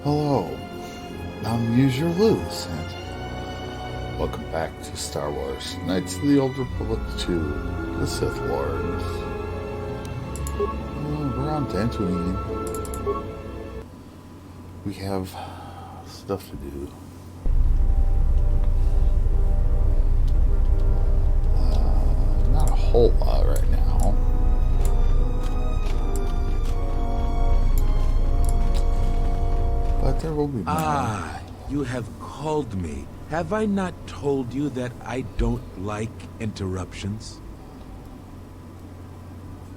Hello, I'm User Luz, and welcome back to Star Wars Knights of the Old Republic 2, the Sith Lords. We're on Dantooine. We have stuff to do. Not a whole lot right now. But there will be more. Ah, you have called me. Have I not told you that I don't like interruptions?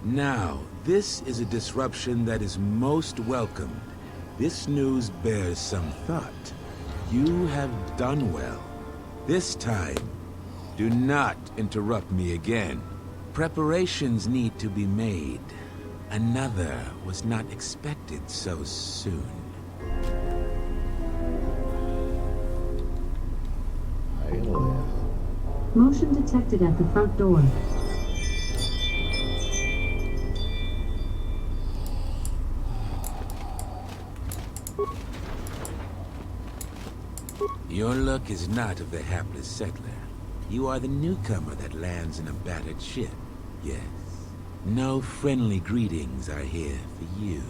Now, this is a disruption that is most welcomed. This news bears some thought. You have done well. This time, do not interrupt me again. Preparations need to be made. Another was not expected so soon. Motion detected at the front door. Your luck is not of the hapless settler. You are the newcomer that lands in a battered ship. Yes. No friendly greetings are here for you.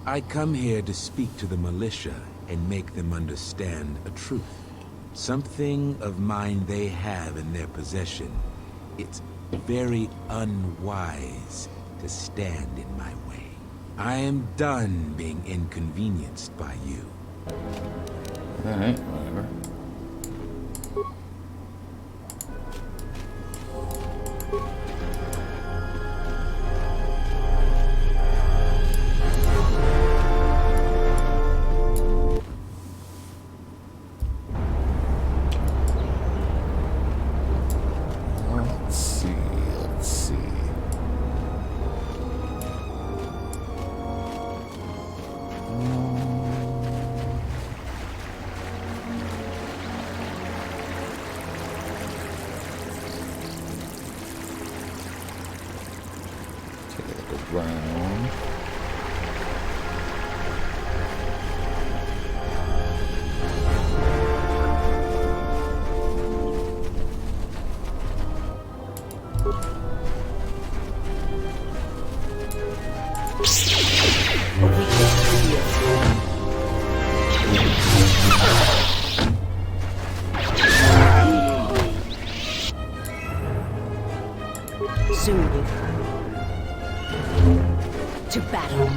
I come here to speak to the militia and make them understand a truth. Something of mine they have in their possession. It's very unwise to stand in my way. I am done being inconvenienced by you. Alright, whatever. Let's see. Take it around. Soon to battle.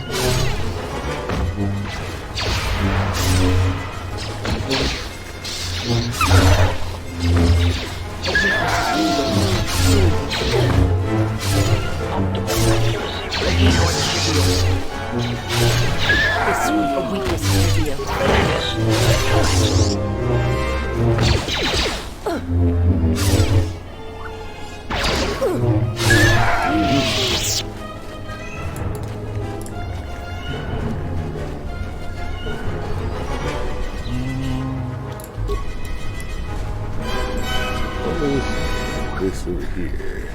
This was a weakness revealed. This over here.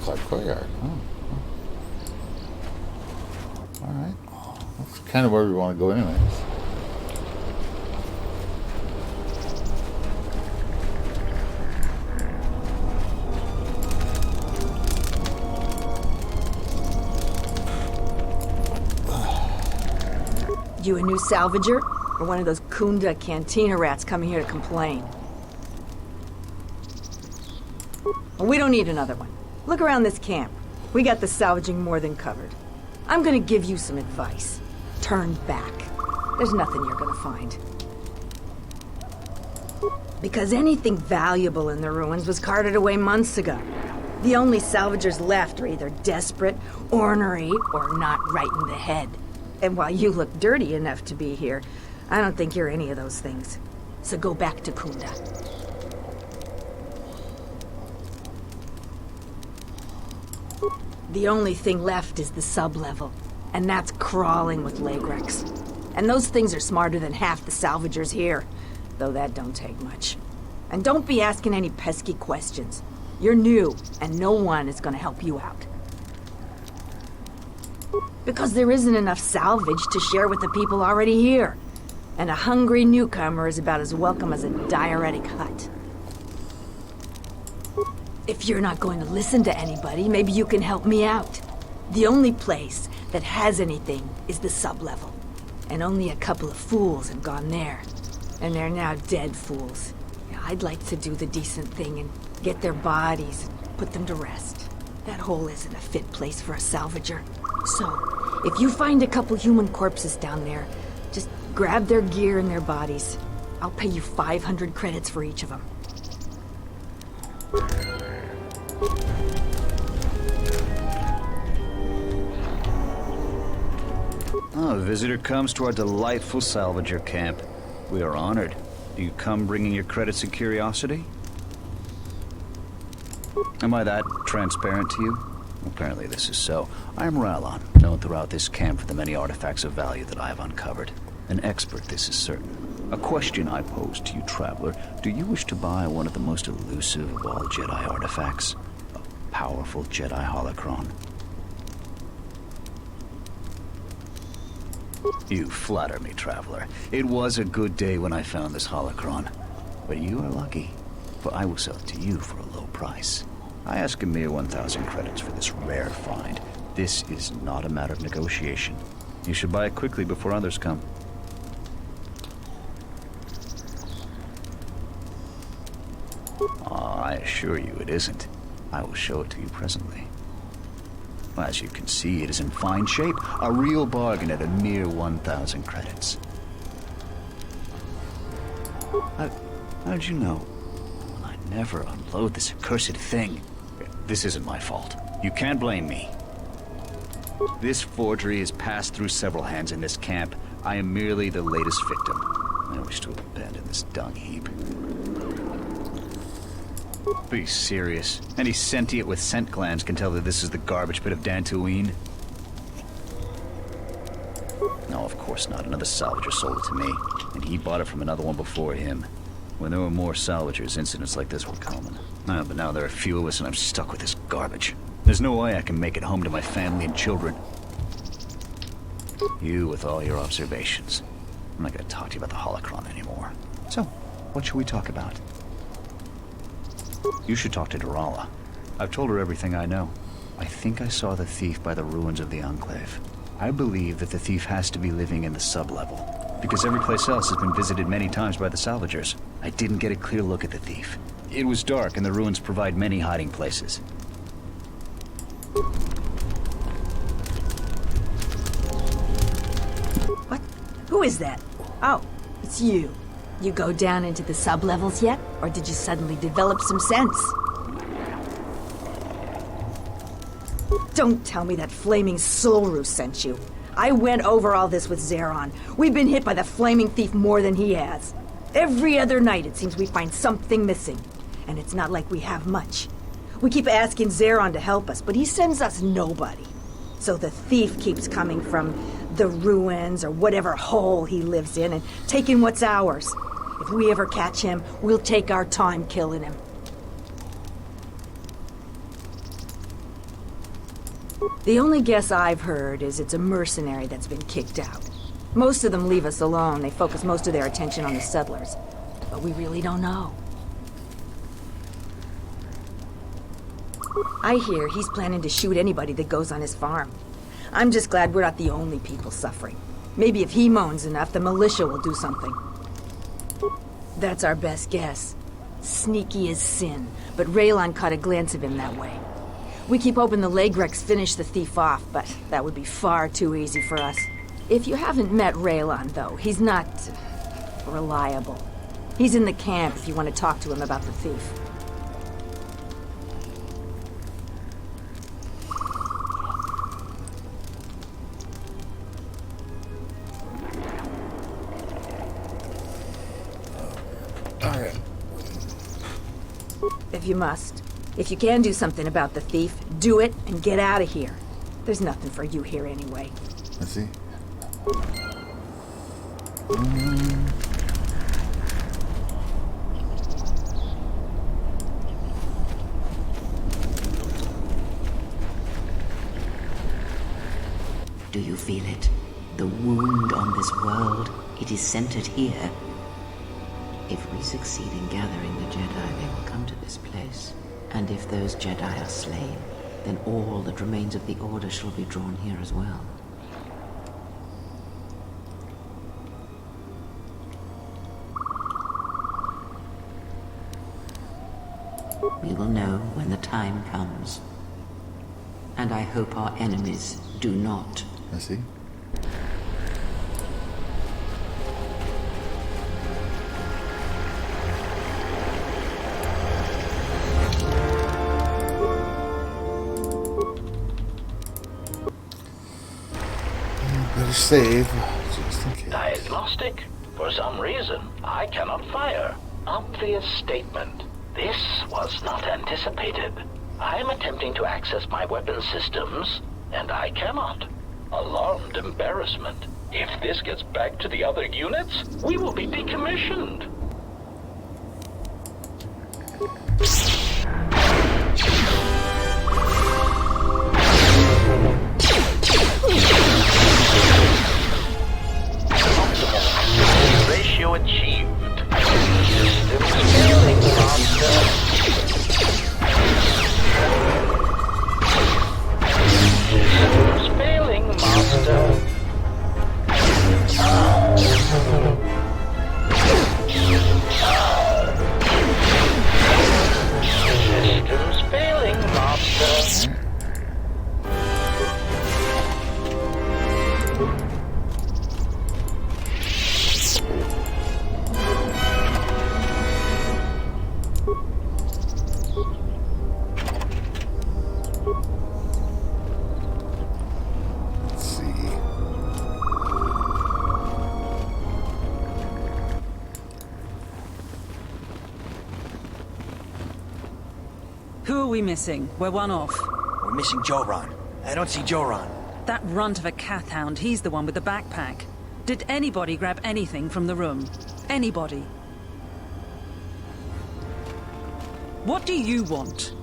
Cloud Courtyard. Oh. Alright. That's kind of where we want to go anyways. You a new salvager? Or one of those Khoonda cantina rats coming here to complain? Well, we don't need another one. Look around this camp. We got the salvaging more than covered. I'm gonna give you some advice. Turn back. There's nothing you're gonna find. Because anything valuable in the ruins was carted away months ago. The only salvagers left are either desperate, ornery, or not right in the head. And while you look dirty enough to be here, I don't think you're any of those things. So go back to Khoonda. The only thing left is the sub-level, and that's crawling with Lagrex. And those things are smarter than half the salvagers here, though that don't take much. And don't be asking any pesky questions. You're new, and no one is gonna help you out. Because there isn't enough salvage to share with the people already here. And a hungry newcomer is about as welcome as a diuretic hut. If you're not going to listen to anybody, maybe you can help me out. The only place that has anything is the sublevel. And only a couple of fools have gone there. And they're now dead fools. Yeah, I'd like to do the decent thing and get their bodies and put them to rest. That hole isn't a fit place for a salvager. So, if you find a couple human corpses down there, just grab their gear and their bodies. I'll pay you 500 credits for each of them. Oh, a visitor comes to our delightful salvager camp. We are honored. Do you come bringing your credits and curiosity? Am I that transparent to you? Apparently this is so. I am Rallon, known throughout this camp for the many artifacts of value that I have uncovered. An expert, this is certain. A question I pose to you, traveler. Do you wish to buy one of the most elusive of all Jedi artifacts? A powerful Jedi holocron? You flatter me, traveler. It was a good day when I found this holocron. But you are lucky, for I will sell it to you for a low price. I ask a mere 1,000 credits for this rare find. This is not a matter of negotiation. You should buy it quickly before others come. I assure you it isn't. I will show it to you presently. As you can see, it is in fine shape. A real bargain at a mere 1,000 credits. How'd you know? I never unload this accursed thing. This isn't my fault. You can't blame me. This forgery has passed through several hands in this camp. I am merely the latest victim. I wish to abandon this dung heap. Be serious. Any sentient with scent glands can tell that this is the garbage pit of Dantooine. No, of course not. Another salvager sold it to me, and he bought it from another one before him. When there were more salvagers, incidents like this were common. But now there are few of us, and I'm stuck with this garbage. There's no way I can make it home to my family and children. You with all your observations. I'm not going to talk to you about the holocron anymore. So, what should we talk about? You should talk to Durala. I've told her everything I know. I think I saw the thief by the ruins of the Enclave. I believe that the thief has to be living in the sublevel, because every place else has been visited many times by the salvagers. I didn't get a clear look at the thief. It was dark, and the ruins provide many hiding places. What? Who is that? Oh, it's you. You go down into the sublevels yet? Or did you suddenly develop some sense? Don't tell me that flaming Solru sent you. I went over all this with Zeron. We've been hit by the flaming thief more than he has. Every other night it seems we find something missing. And it's not like we have much. We keep asking Zeron to help us, but he sends us nobody. So the thief keeps coming from the ruins or whatever hole he lives in and taking what's ours. If we ever catch him, we'll take our time killing him. The only guess I've heard is it's a mercenary that's been kicked out. Most of them leave us alone. They focus most of their attention on the settlers. But we really don't know. I hear he's planning to shoot anybody that goes on his farm. I'm just glad we're not the only people suffering. Maybe if he moans enough, the militia will do something. That's our best guess. Sneaky as sin, but Raylon caught a glance of him that way. We keep hoping the Legrex finish the thief off, but that would be far too easy for us. If you haven't met Raylon, though, he's not reliable. He's in the camp if you want to talk to him about the thief. If you must. If you can do something about the thief, do it and get out of here. There's nothing for you here anyway. I see. Do you feel it? The wound on this world, it is centered here. If we succeed in gathering the Jedi, they will come to this place. And if those Jedi are slain, then all that remains of the Order shall be drawn here as well. We will know when the time comes. And I hope our enemies do not. I see. Better save, just in case. Diagnostic? For some reason, I cannot fire. Obvious statement. This was not anticipated. I am attempting to access my weapon systems, and I cannot. Alarmed embarrassment. If this gets back to the other units, we will be decommissioned. Optimal ratio achieved. Systems failing, master. Systems failing, master. Systems failing, master. Let's see. Who are we missing? We're one off. We're missing Joran. I don't see Joran. That runt of a Cathhound, he's the one with the backpack. Did anybody grab anything from the room? Anybody? What do you want?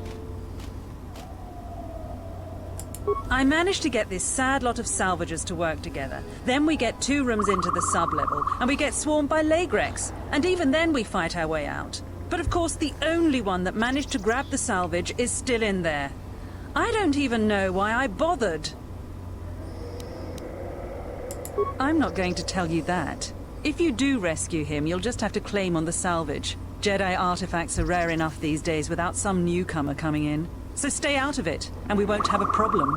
I managed to get this sad lot of salvagers to work together. Then we get 2 rooms into the sub-level, and we get swarmed by Lagrex. And even then we fight our way out. But of course, the only one that managed to grab the salvage is still in there. I don't even know why I bothered. I'm not going to tell you that. If you do rescue him, you'll just have to claim on the salvage. Jedi artifacts are rare enough these days without some newcomer coming in. So stay out of it, and we won't have a problem.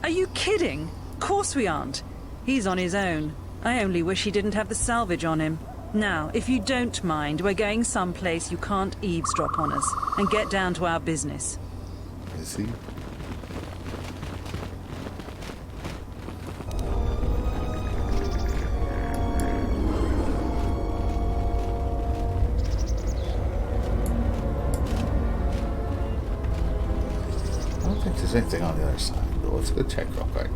Are you kidding? Of course we aren't. He's on his own. I only wish he didn't have the salvage on him. Now, if you don't mind, we're going someplace you can't eavesdrop on us, and get down to our business. I see. I don't think there's anything on the other side, but let's go check real quick.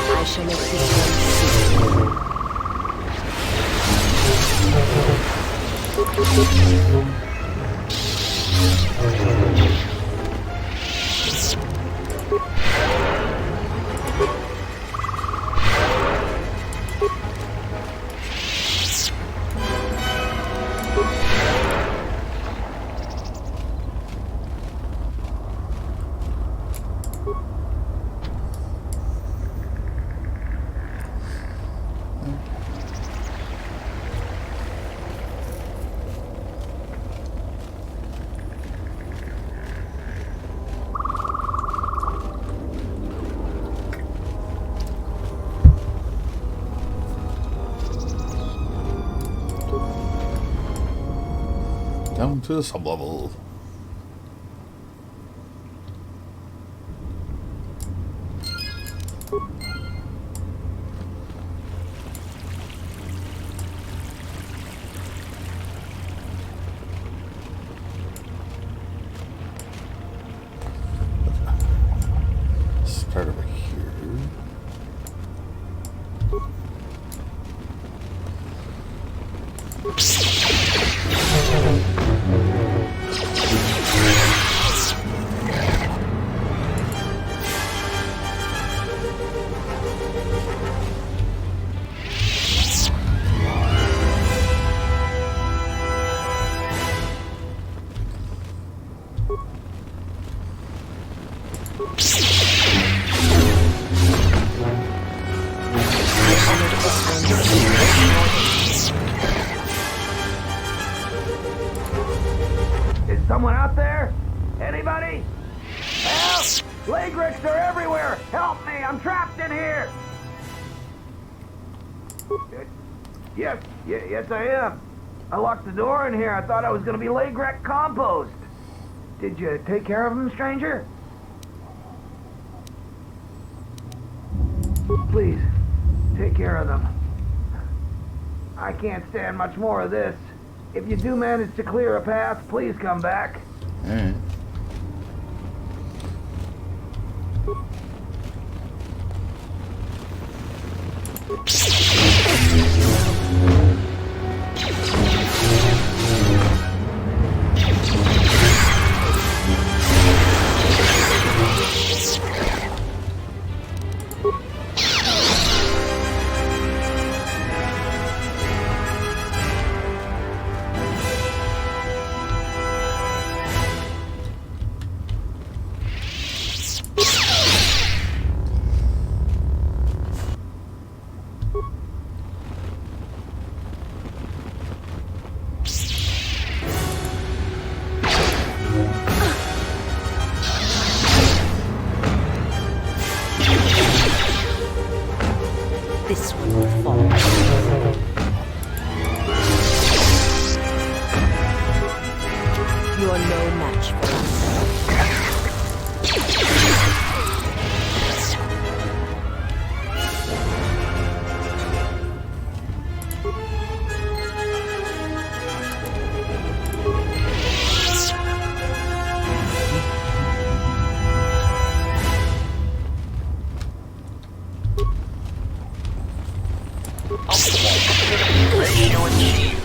I shall make this down to the sublevel. Start over here. Is someone out there? Anybody? Help! Lagrix are everywhere! Help me! I'm trapped in here! Yes I am. I locked the door in here. I thought I was gonna be Lagrec compost. Did you take care of him, stranger? Please, take care of them. I can't stand much more of this. If you do manage to clear a path, please come back. Alright. This one will fall. You're no match for us. Ratio achieved.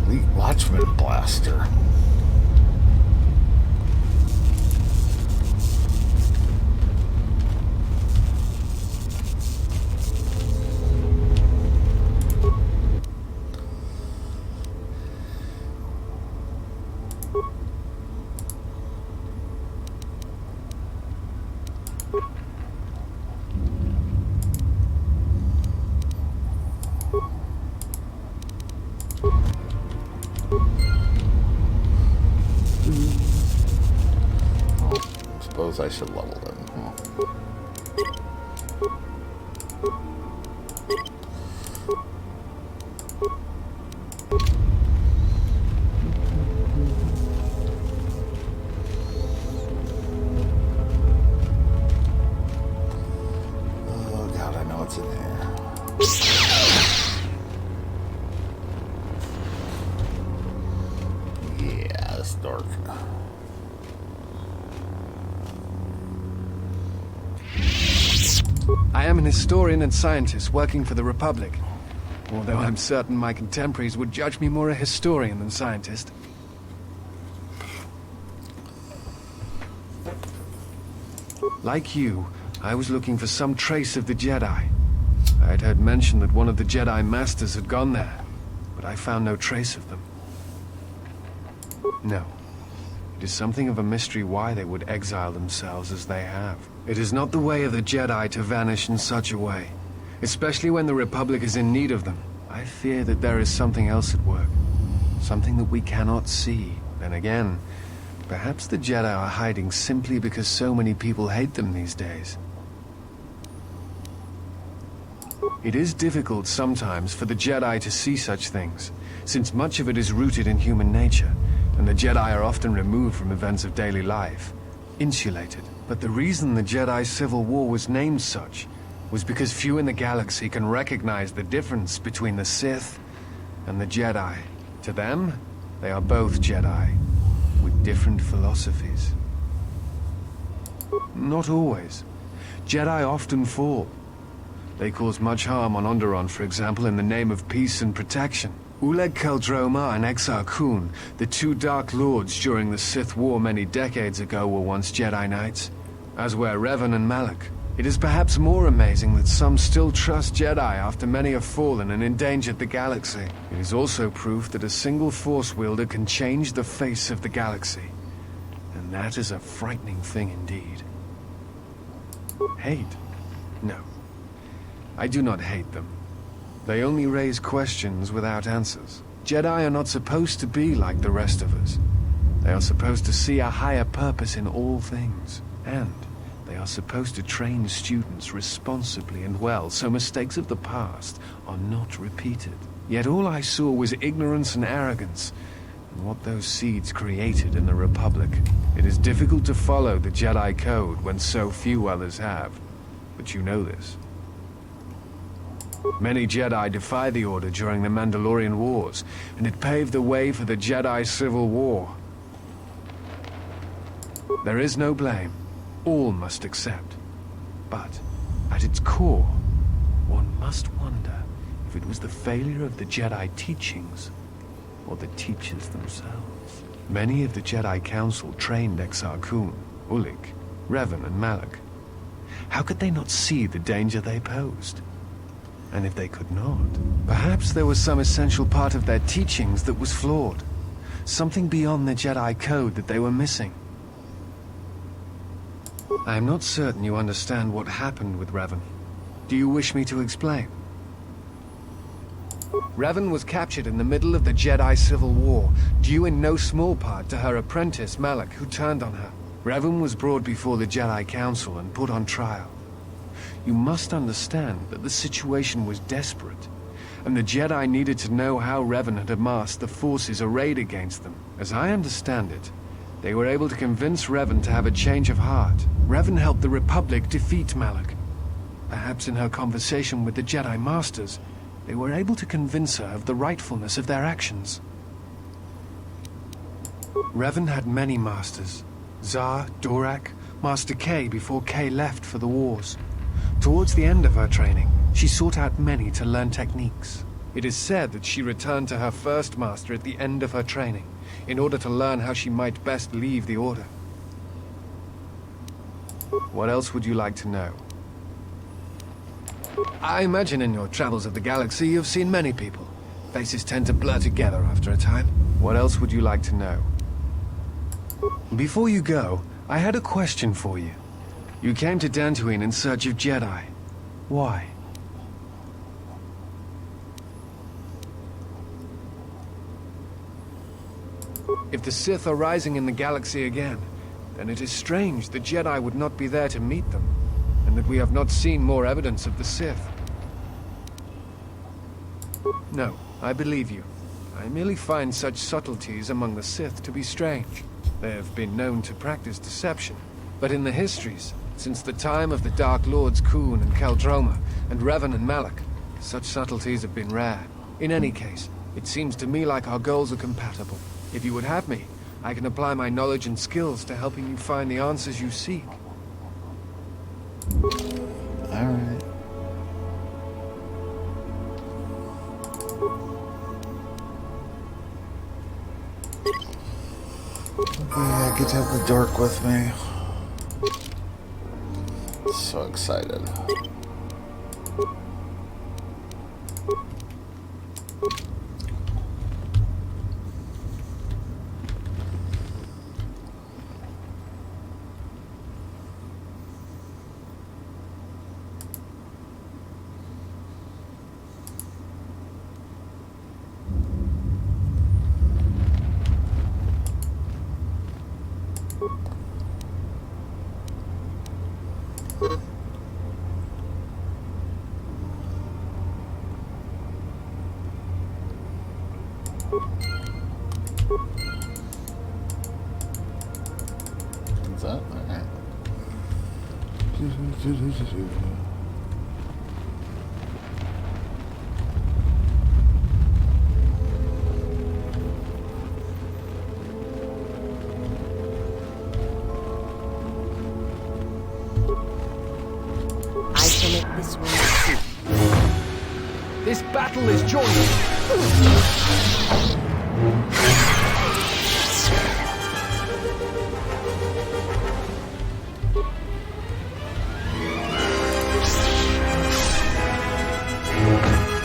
Elite Watchman Blaster. Suppose I should level them. Oh god, I know what's in there. Yeah, it's dark. I am an historian and scientist working for the Republic, although I'm certain my contemporaries would judge me more a historian than scientist. Like you, I was looking for some trace of the Jedi. I had heard mention that one of the Jedi Masters had gone there, but I found no trace of them. No. It is something of a mystery why they would exile themselves as they have. It is not the way of the Jedi to vanish in such a way, especially when the Republic is in need of them. I fear that there is something else at work, something that we cannot see. Then again, perhaps the Jedi are hiding simply because so many people hate them these days. It is difficult sometimes for the Jedi to see such things, since much of it is rooted in human nature, and the Jedi are often removed from events of daily life, insulated. But the reason the Jedi Civil War was named such was because few in the galaxy can recognize the difference between the Sith and the Jedi. To them, they are both Jedi, with different philosophies. Not always. Jedi often fall. They cause much harm on Onderon, for example, in the name of peace and protection. Uleg Keldroma and Exar Kun, the two Dark Lords during the Sith War many decades ago, were once Jedi Knights, as were Revan and Malak. It is perhaps more amazing that some still trust Jedi after many have fallen and endangered the galaxy. It is also proof that a single Force wielder can change the face of the galaxy. And that is a frightening thing indeed. Hate? No. I do not hate them. They only raise questions without answers. Jedi are not supposed to be like the rest of us. They are supposed to see a higher purpose in all things. And they are supposed to train students responsibly and well, so mistakes of the past are not repeated. Yet all I saw was ignorance and arrogance, and what those seeds created in the Republic. It is difficult to follow the Jedi Code when so few others have. But you know this. Many Jedi defy the Order during the Mandalorian Wars, and it paved the way for the Jedi Civil War. There is no blame. All must accept. But, at its core, one must wonder if it was the failure of the Jedi teachings, or the teachers themselves. Many of the Jedi Council trained Exar Kun, Ulik, Revan, and Malak. How could they not see the danger they posed? And if they could not, perhaps there was some essential part of their teachings that was flawed. Something beyond the Jedi Code that they were missing. I am not certain you understand what happened with Revan. Do you wish me to explain? Revan was captured in the middle of the Jedi Civil War, due in no small part to her apprentice Malak, who turned on her. Revan was brought before the Jedi Council and put on trial. You must understand that the situation was desperate, and the Jedi needed to know how Revan had amassed the forces arrayed against them. As I understand it, they were able to convince Revan to have a change of heart. Revan helped the Republic defeat Malak. Perhaps in her conversation with the Jedi Masters, they were able to convince her of the rightfulness of their actions. Revan had many masters. Zar, Dorak, Master K before K left for the wars. Towards the end of her training, she sought out many to learn techniques. It is said that she returned to her first master at the end of her training, in order to learn how she might best leave the Order. What else would you like to know? I imagine in your travels of the galaxy you've seen many people. Faces tend to blur together after a time. What else would you like to know? Before you go, I had a question for you. You came to Dantooine in search of Jedi. Why? If the Sith are rising in the galaxy again, then it is strange the Jedi would not be there to meet them, and that we have not seen more evidence of the Sith. No, I believe you. I merely find such subtleties among the Sith to be strange. They have been known to practice deception, but in the histories, since the time of the Dark Lords Khoon and Keldroma, and Revan and Malak, such subtleties have been rare. In any case, it seems to me like our goals are compatible. If you would have me, I can apply my knowledge and skills to helping you find the answers you seek. Alright. I get to have the dork with me. So excited. Is that alright? Isolate this one too. This battle is joined.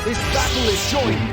This battle is joined.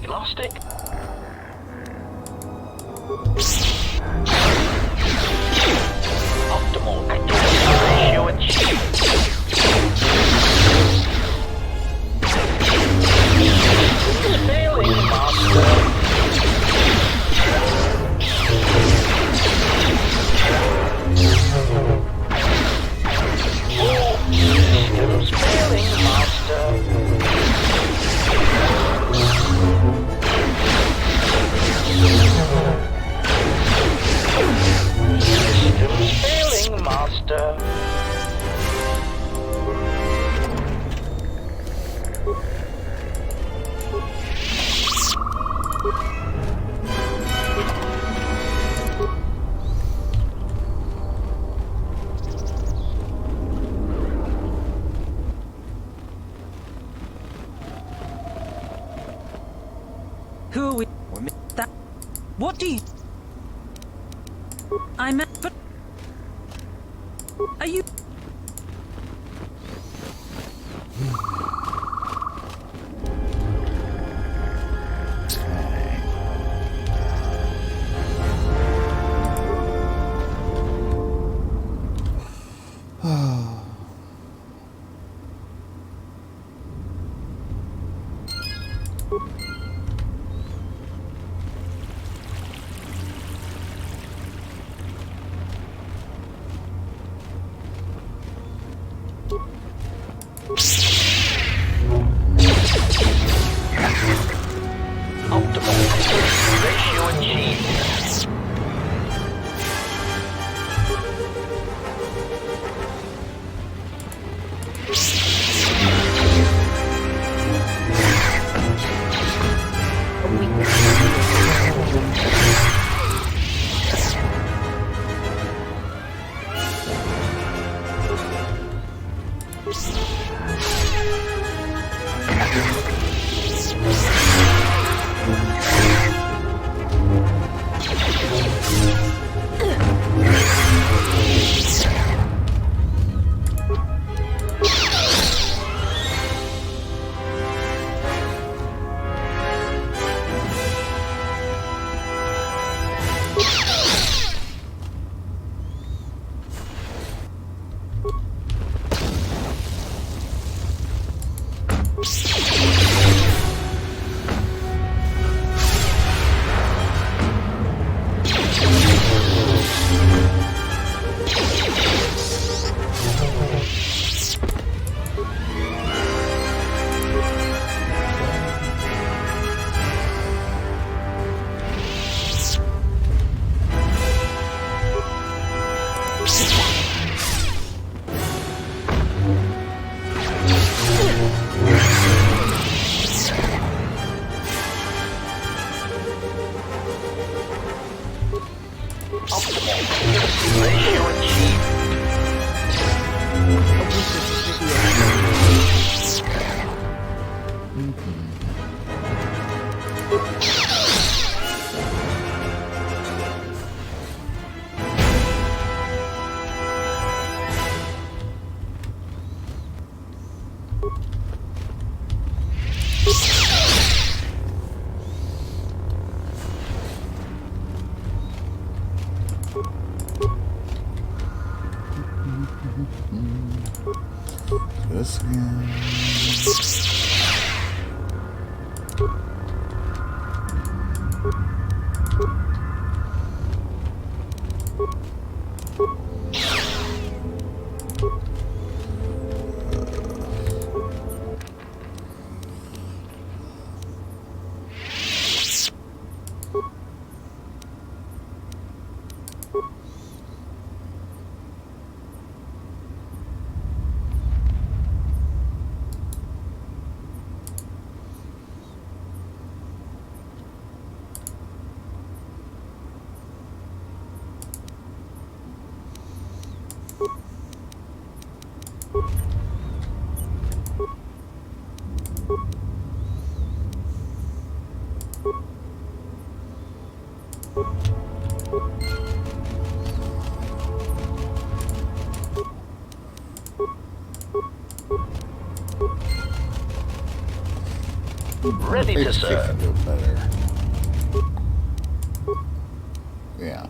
agnostic? Optimal accuracy ratio achieved. Failing, Master. Systems failing, Master. Systems failing, Master. Who are we? That. What do you? I meant, but are you? Optimal accuracy ratio achieved. This again. Ready to serve. Do better. Yeah.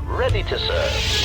Ready to serve.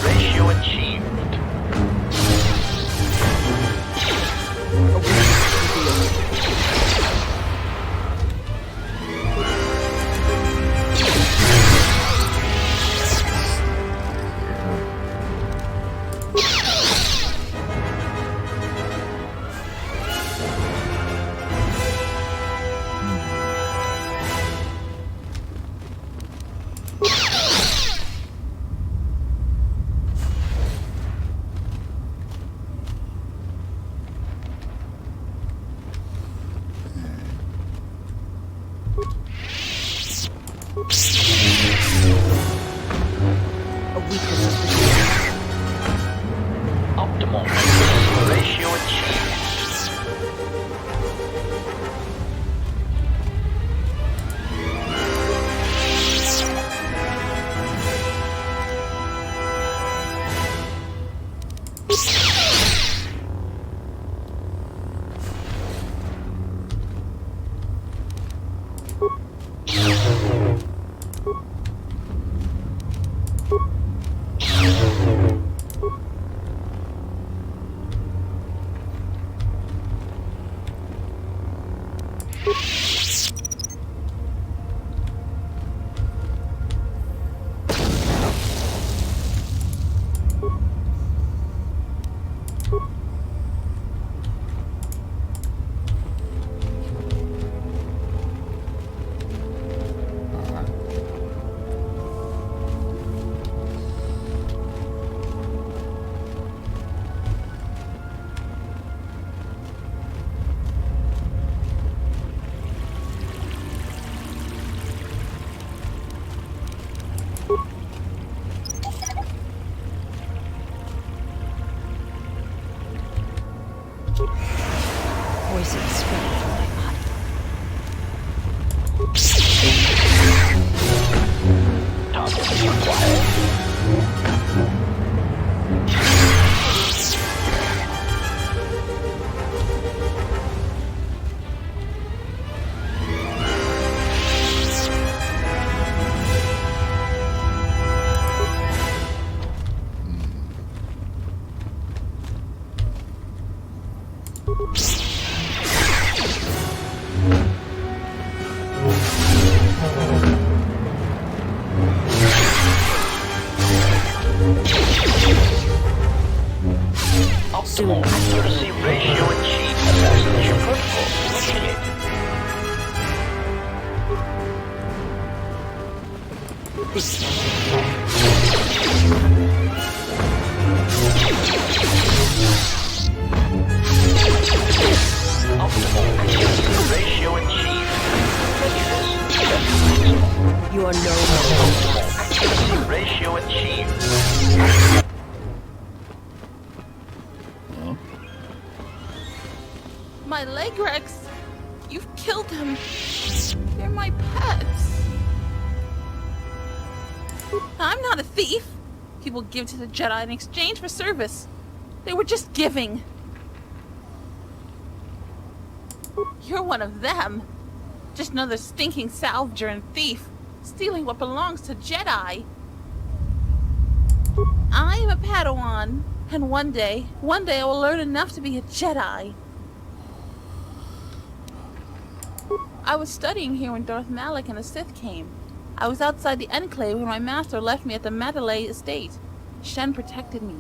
Ratio achieved. Optimal ratio achieved. Poison spreading from my body. Toggle required. Optimal accuracy ratio achieved. Assassination protocol initiated. Optimal accuracy ratio achieved. Readiness set maximum. You are no more. Optimal accuracy ratio achieved. My Legrex! You've killed them! They're my pets! I'm not a thief! People give to the Jedi in exchange for service. They were just giving. You're one of them. Just another stinking salvager and thief, stealing what belongs to Jedi. I am a Padawan, and one day I will learn enough to be a Jedi. I was studying here when Darth Malak and the Sith came. I was outside the Enclave when my master left me at the Mandalay estate. Shen protected me.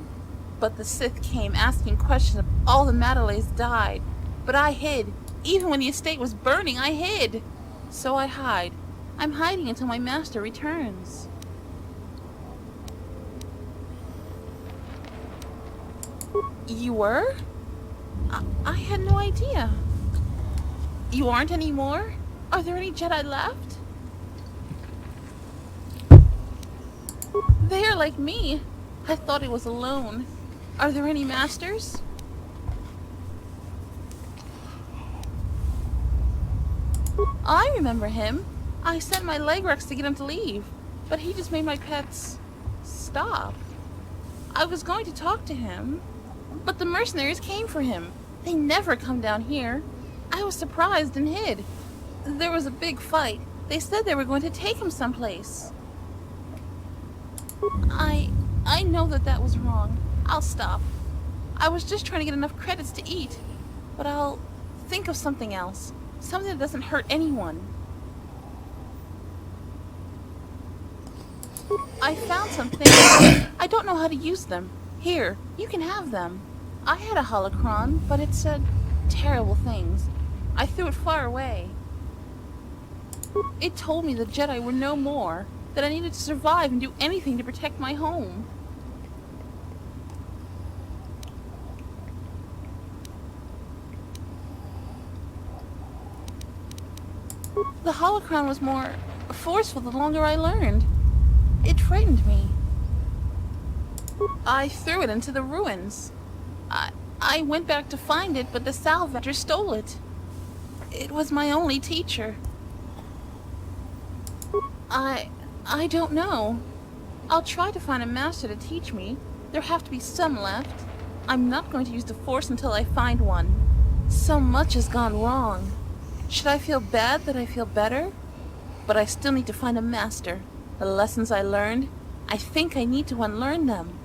But the Sith came asking questions. All the Mandalays died. But I hid. Even when the estate was burning, I hid. So I hide. I'm hiding until my master returns. You were? I had no idea. You aren't anymore? Are there any Jedi left? They are like me. I thought he was alone. Are there any masters? I remember him. I sent my Legrex to get him to leave, but he just made my pets stop. I was going to talk to him, but the mercenaries came for him. They never come down here. I was surprised and hid. There was a big fight. They said they were going to take him someplace. I know that was wrong. I'll stop. I was just trying to get enough credits to eat, but I'll think of something else. Something that doesn't hurt anyone. I found some things. I don't know how to use them. Here, you can have them. I had a holocron, but it said terrible things. I threw it far away. It told me the Jedi were no more, that I needed to survive and do anything to protect my home. The holocron was more forceful the longer I learned. It frightened me. I threw it into the ruins. I went back to find it, but the salvager stole it. It was my only teacher. I don't know. I'll try to find a master to teach me. There have to be some left. I'm not going to use the Force until I find one. So much has gone wrong. Should I feel bad that I feel better? But I still need to find a master. The lessons I learned, I think I need to unlearn them.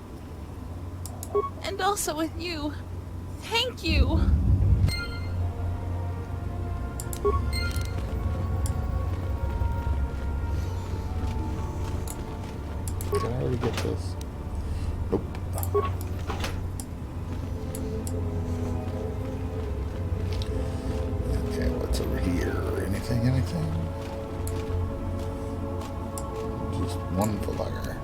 And also with you. Thank you! Can I already get this? Nope. Okay, what's over here? Anything? Just one flagger.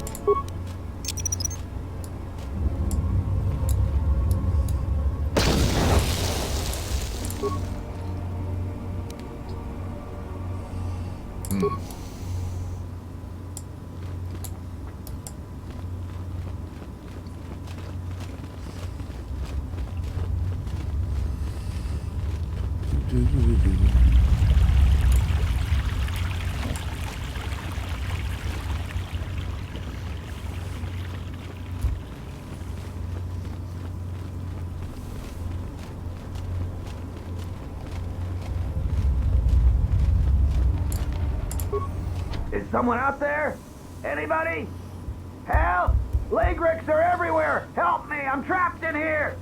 Is someone out there? Anybody? Help! Legrex are everywhere! Help me! I'm trapped in here!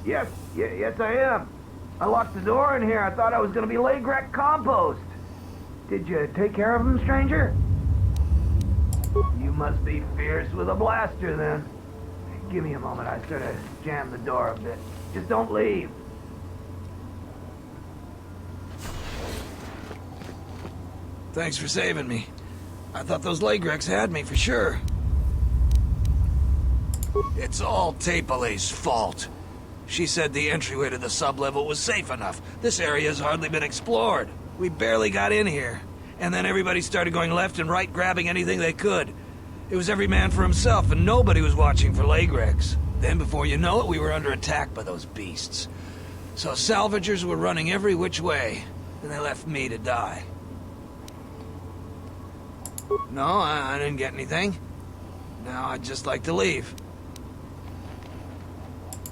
Yes, I am. I locked the door in here. I thought I was gonna be Legrex compost. Did you take care of him, stranger? You must be fierce with a blaster, then. Give me a moment. I sort of jammed the door a bit. Just don't leave. Thanks for saving me. I thought those Legrex had me for sure. It's all Tapelay's fault. She said the entryway to the sublevel was safe enough. This area's hardly been explored. We barely got in here. And then everybody started going left and right, grabbing anything they could. It was every man for himself, and nobody was watching for Legrex. Then before you know it, we were under attack by those beasts. So salvagers were running every which way, and they left me to die. No, I didn't get anything. Now I'd just like to leave.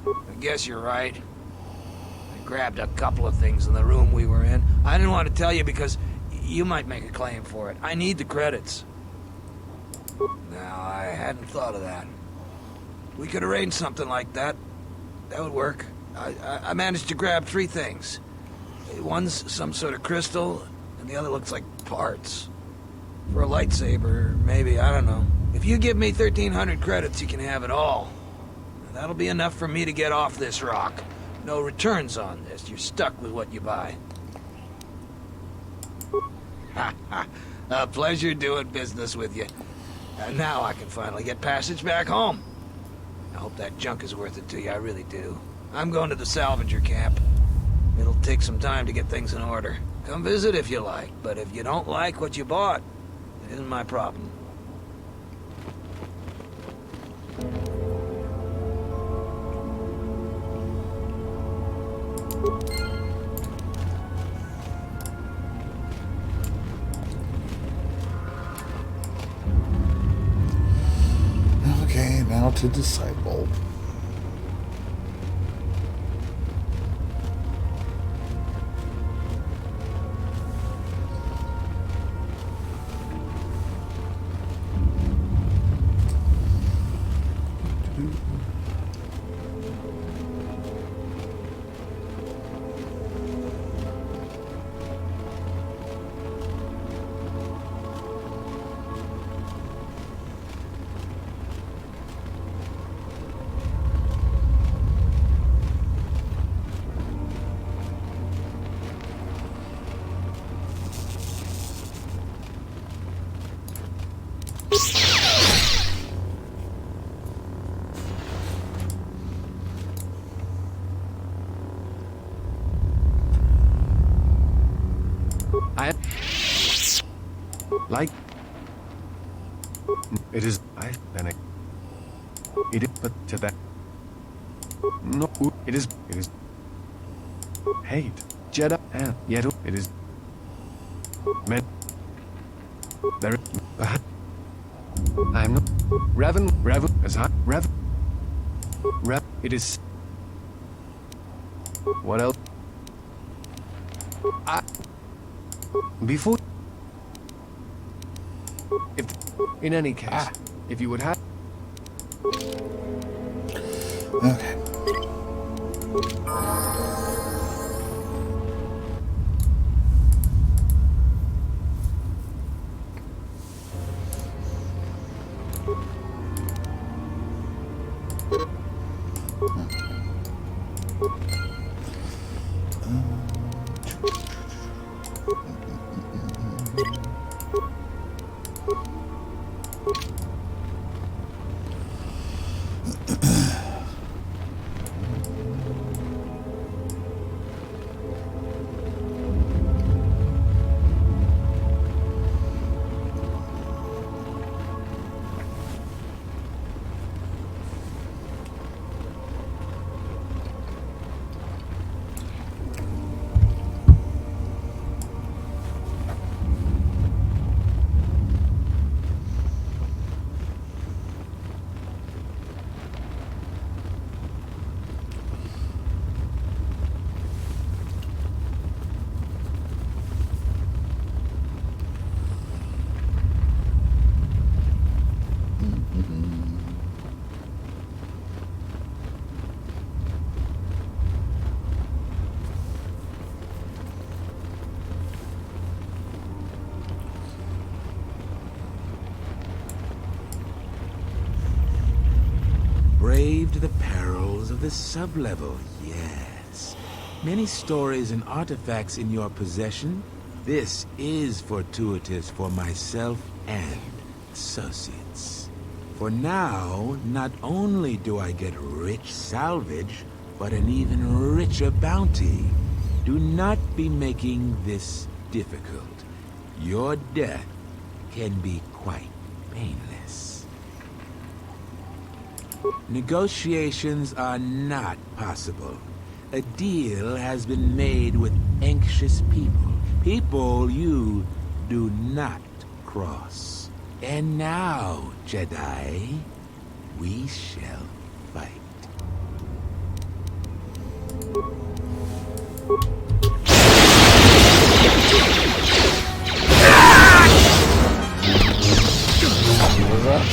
I guess you're right. I grabbed a couple of things in the room we were in. I didn't want to tell you because you might make a claim for it. I need the credits. Now, I hadn't thought of that. We could arrange something like that. That would work. I managed to grab 3 things. One's some sort of crystal, and the other looks like parts. For a lightsaber, maybe, I don't know. If you give me 1,300 credits, you can have it all. That'll be enough for me to get off this rock. No returns on this. You're stuck with what you buy. A pleasure doing business with you. Now I can finally get passage back home. I hope that junk is worth it to you, I really do. I'm going to the salvager camp. It'll take some time to get things in order. Come visit if you like, but if you don't like what you bought, Isn't my problem. Okay, now to Disciple. Like it is it is but to that no it is hate Jedi and yet it is meant there I'm not Revan as I Rev it is what else before if in any case if you would have Okay. Braved the perils of the sublevel, yes. Many stories and artifacts in your possession. This is fortuitous for myself and associates. For now, not only do I get rich salvage, but an even richer bounty. Do not be making this difficult. Your death can be quite painless. Negotiations are not possible. A deal has been made with anxious people. People you do not cross. And now, Jedi, we shall fight. What was that?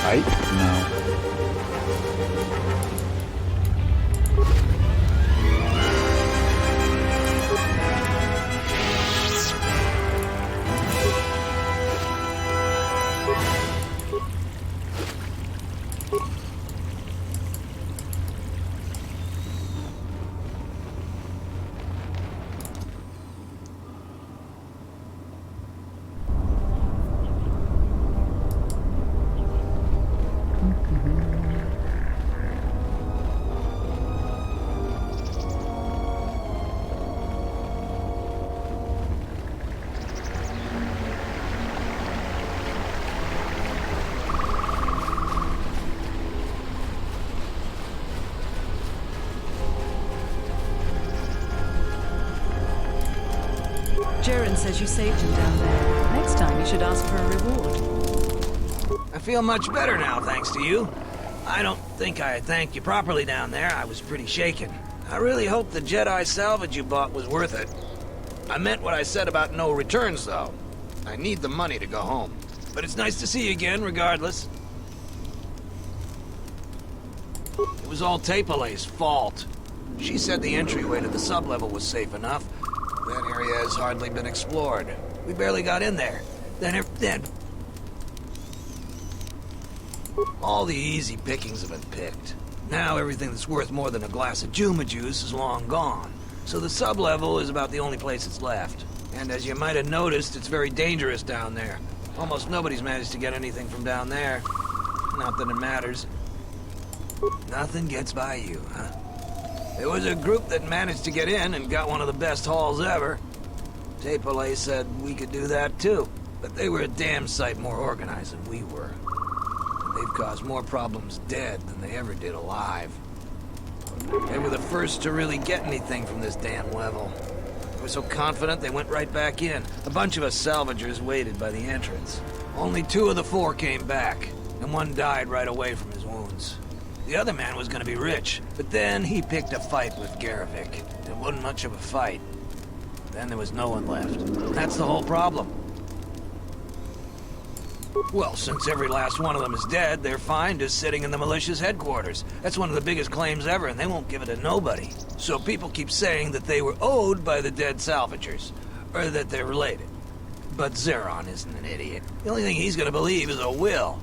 Fight? No. Jaren says you saved him down there. Next time you should ask for a reward. I feel much better now, thanks to you. I don't think I thanked you properly down there. I was pretty shaken. I really hope the Jedi salvage you bought was worth it. I meant what I said about no returns, though. I need the money to go home. But it's nice to see you again, regardless. It was all Tapalay's fault. She said the entryway to the sublevel was safe enough. That area has hardly been explored. We barely got in there. Then all the easy pickings have been picked. Now everything that's worth more than a glass of Juma juice is long gone. So the sublevel is about the only place that's left. And as you might have noticed, it's very dangerous down there. Almost nobody's managed to get anything from down there. Not that it matters. Nothing gets by you, huh? There was a group that managed to get in and got one of the best hauls ever. Tapalay said we could do that too, but they were a damn sight more organized than we were. They've caused more problems dead than they ever did alive. They were the first to really get anything from this damn level. They were so confident they went right back in. A bunch of us salvagers waited by the entrance. Only 2 of the 4 came back, and 1 died right away from his wounds. The other man was gonna be rich, but then he picked a fight with Garevik. It wasn't much of a fight. Then there was no one left. That's the whole problem. Well, since every last one of them is dead, their find is sitting in the militia's headquarters. That's one of the biggest claims ever, and they won't give it to nobody. So people keep saying that they were owed by the dead salvagers, or that they're related. But Zeron isn't an idiot. The only thing he's gonna believe is a will.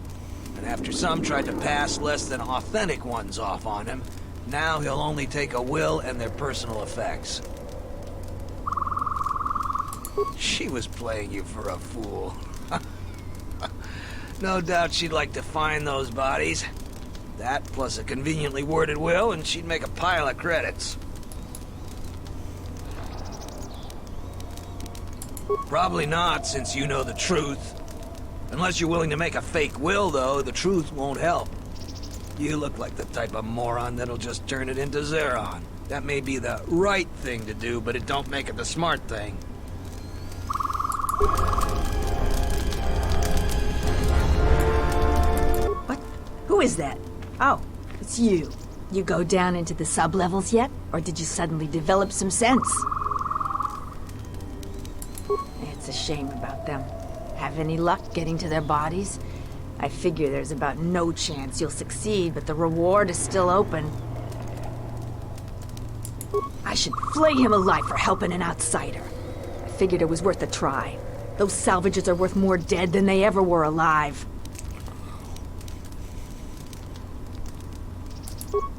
And after some tried to pass less than authentic ones off on him, now he'll only take a will and their personal effects. She was playing you for a fool. No doubt she'd like to find those bodies. That plus a conveniently worded will, and she'd make a pile of credits. Probably not, since you know the truth. Unless you're willing to make a fake will, though, the truth won't help. You look like the type of moron that'll just turn it into Zeron. That may be the right thing to do, but it don't make it the smart thing. What? Who is that? Oh, it's you. You go down into the sublevels yet? Or did you suddenly develop some sense? It's a shame about them. Have any luck getting to their bodies? I figure there's about no chance you'll succeed, but the reward is still open. I should flay him alive for helping an outsider. I figured it was worth a try. Those salvages are worth more dead than they ever were alive.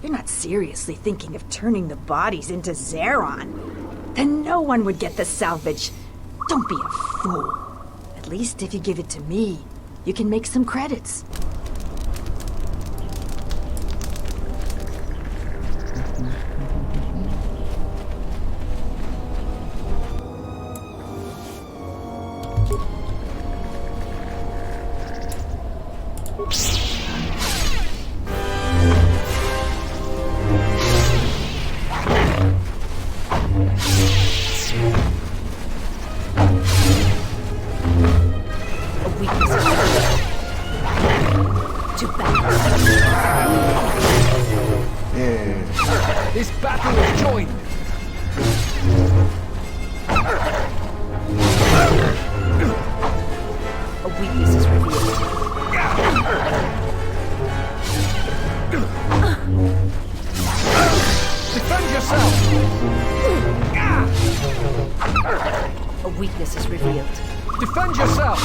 You're not seriously thinking of turning the bodies into Zeron? Then no one would get the salvage. Don't be a fool. At least if you give it to me, you can make some credits. This battle is joined. A weakness is revealed. Defend yourself. A weakness is revealed. Defend yourself.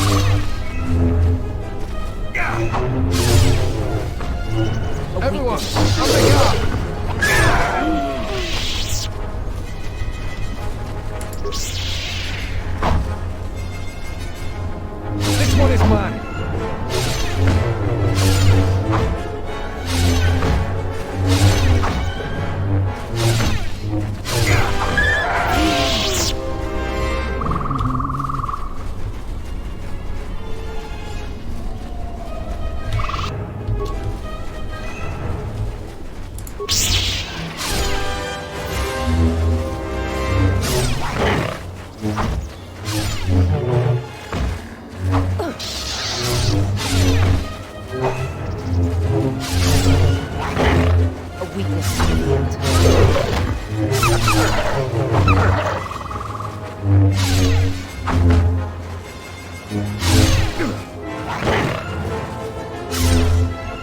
Everyone, on the guard. This one is mine.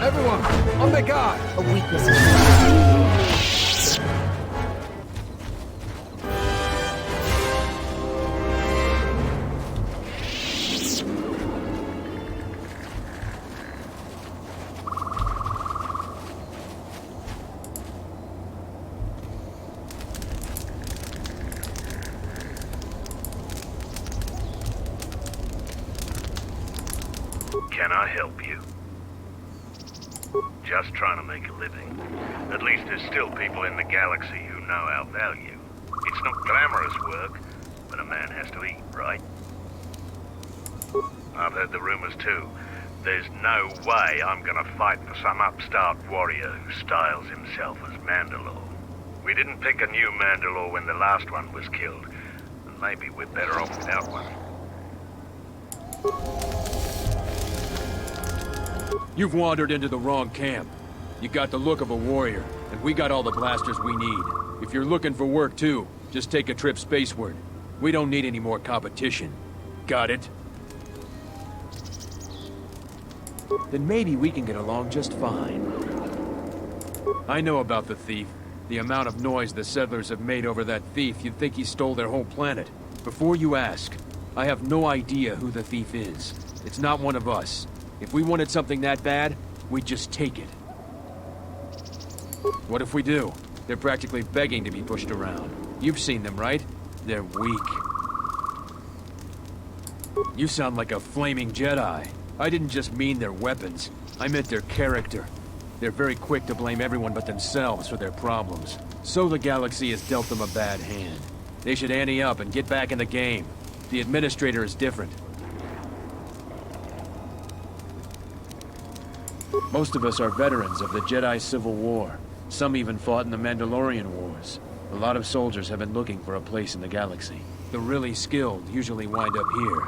Everyone, on their guard! A weakness is Can I help you? Just trying to make a living. At least there's still people in the galaxy who know our value. It's not glamorous work, but a man has to eat, right? I've heard the rumors too. There's no way I'm gonna fight for some upstart warrior who styles himself as Mandalore. We didn't pick a new Mandalore when the last one was killed, and maybe we're better off without one. You've wandered into the wrong camp. You got the look of a warrior, and we got all the blasters we need. If you're looking for work too, just take a trip spaceward. We don't need any more competition. Got it? Then maybe we can get along just fine. I know about the thief. The amount of noise the settlers have made over that thief, you'd think he stole their whole planet. Before you ask, I have no idea who the thief is. It's not one of us. If we wanted something that bad, we'd just take it. What if we do? They're practically begging to be pushed around. You've seen them, right? They're weak. You sound like a flaming Jedi. I didn't just mean their weapons. I meant their character. They're very quick to blame everyone but themselves for their problems. So the galaxy has dealt them a bad hand. They should ante up and get back in the game. The administrator is different. Most of us are veterans of the Jedi Civil War. Some even fought in the Mandalorian Wars. A lot of soldiers have been looking for a place in the galaxy. The really skilled usually wind up here.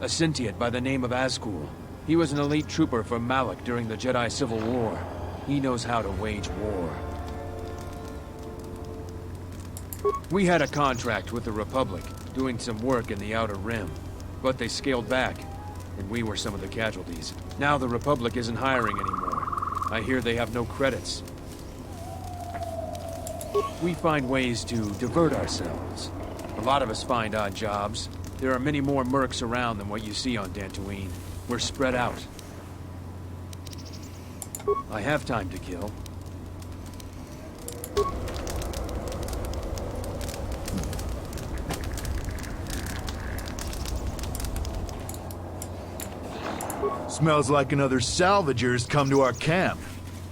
A Sentient by the name of Azkul. He was an elite trooper for Malak during the Jedi Civil War. He knows how to wage war. We had a contract with the Republic, doing some work in the Outer Rim. But they scaled back, and we were some of the casualties. Now the Republic isn't hiring anymore. I hear they have no credits. We find ways to divert ourselves. A lot of us find odd jobs. There are many more mercs around than what you see on Dantooine. We're spread out. I have time to kill. Smells like another salvager's come to our camp.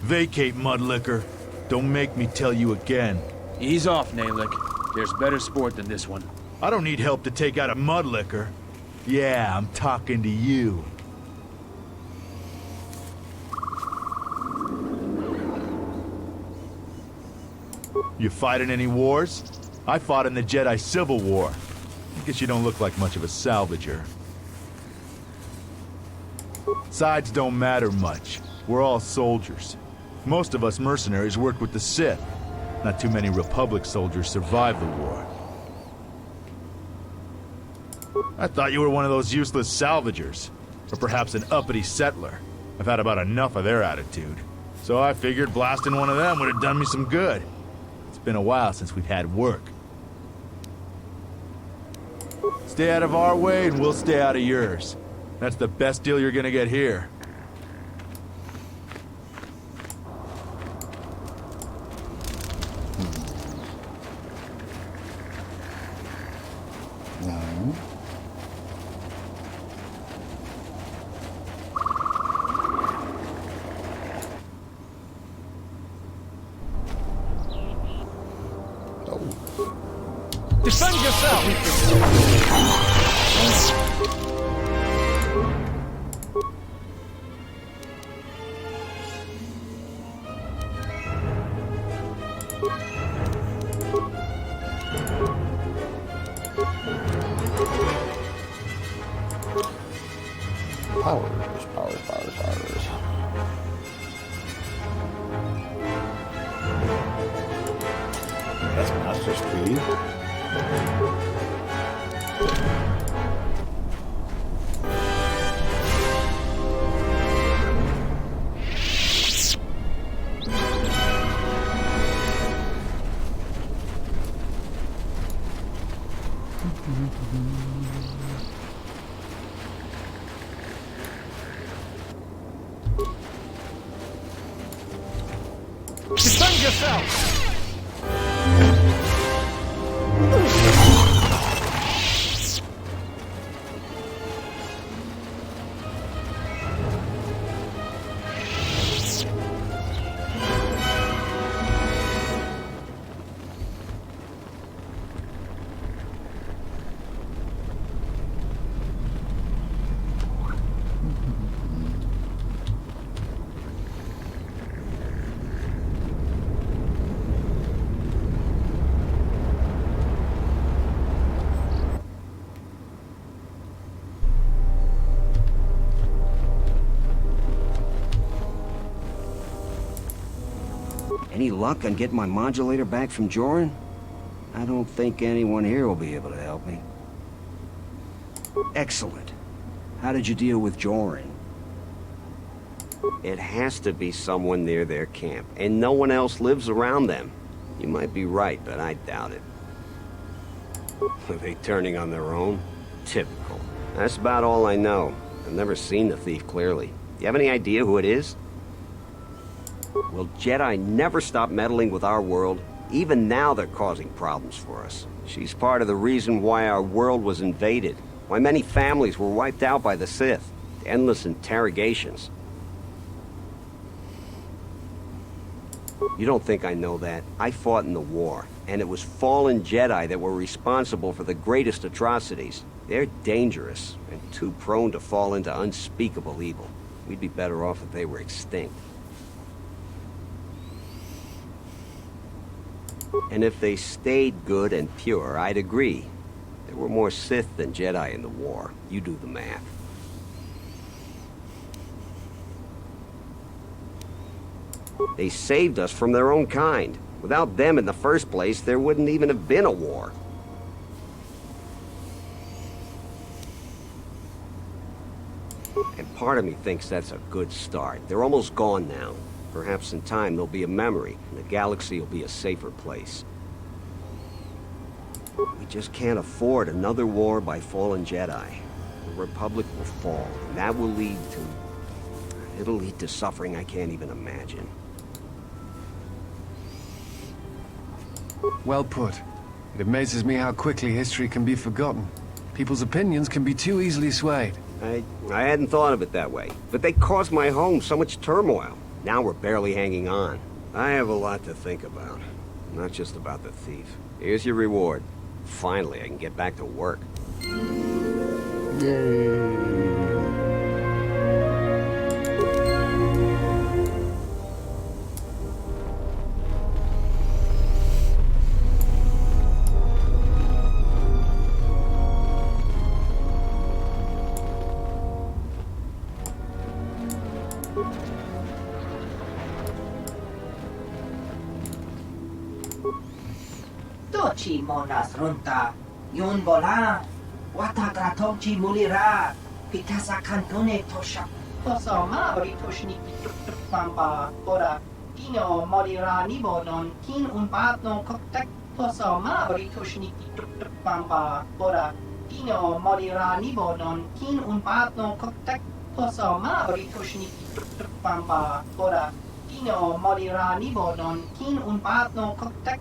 Vacate, Mudlicker. Don't make me tell you again. Ease off, Nalick. There's better sport than this one. I don't need help to take out a Mudlicker. Yeah, I'm talking to you. You fighting any wars? I fought in the Jedi Civil War. I guess you don't look like much of a salvager. Sides don't matter much. We're all soldiers. Most of us mercenaries worked with the Sith. Not too many Republic soldiers survived the war. I thought you were one of those useless salvagers. Or perhaps an uppity settler. I've had about enough of their attitude. So I figured blasting one of them would have done me some good. It's been a while since we've had work. Stay out of our way and we'll stay out of yours. That's the best deal you're gonna get here. No. Defend yourself! Powers. That's Master Speed. Any luck on getting my modulator back from Joran? I don't think anyone here will be able to help me. Excellent. How did you deal with Joran? It has to be someone near their camp, and no one else lives around them. You might be right, but I doubt it. Are they turning on their own? Typical. That's about all I know. I've never seen the thief clearly. Do you have any idea who it is? Well, Jedi never stop meddling with our world. Even now they're causing problems for us. She's part of the reason why our world was invaded. Why many families were wiped out by the Sith. Endless interrogations. You don't think I know that? I fought in the war, and it was fallen Jedi that were responsible for the greatest atrocities. They're dangerous, and too prone to fall into unspeakable evil. We'd be better off if they were extinct. And if they stayed good and pure, I'd agree. There were more Sith than Jedi in the war. You do the math. They saved us from their own kind. Without them in the first place, there wouldn't even have been a war. And part of me thinks that's a good start. They're almost gone now. Perhaps in time they'll be a memory, and the galaxy will be a safer place. We just can't afford another war by fallen Jedi. The Republic will fall, and that will lead to... It'll lead to suffering I can't even imagine. Well put. It amazes me how quickly history can be forgotten. People's opinions can be too easily swayed. I hadn't thought of it that way, but they caused my home so much turmoil. Now we're barely hanging on. I have a lot to think about. Not just about the thief. Here's your reward. Finally, I can get back to work. Yay. Tochi monas runta, yun bola, watagratochi mulira, pitasa cantone tosha, tosoma oritoshni pampa, ora, dino morira nibonon, kin un patno koktek, tosoma oritoshni pampa, ora, dino morira nibonon, kin un patno koktek, tosoma oritoshni pampa, ora, dino morira nibonon, kin un patno koktek.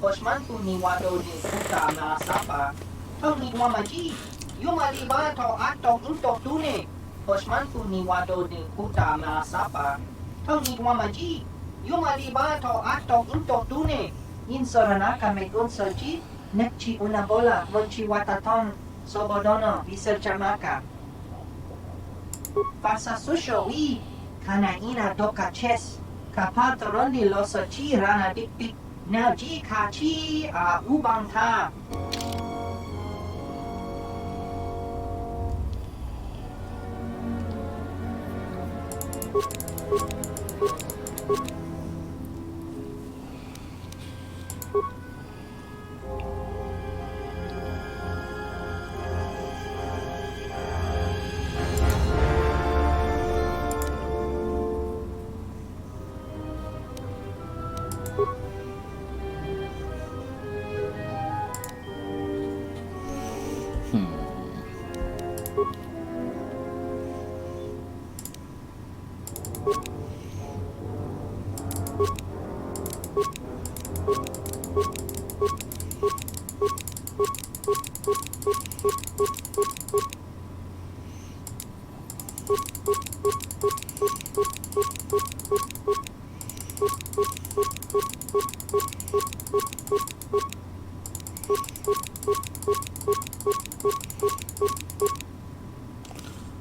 Osman ni wado ni puta na sapa. Tong ni wamaji. Yumali ba to ato into tune. Osman ni wado ni puta na sapa. Tong ni wamaji. Yumali ba to ato into tune. In soranaka me gunsoji. Nekchi una bola monchi wataton. Sobodono viserjamaka. Pasa susho wi. Kanaina doka ches. Kapatorondi losochi rana dikpik. Now ji kachi ubang ta.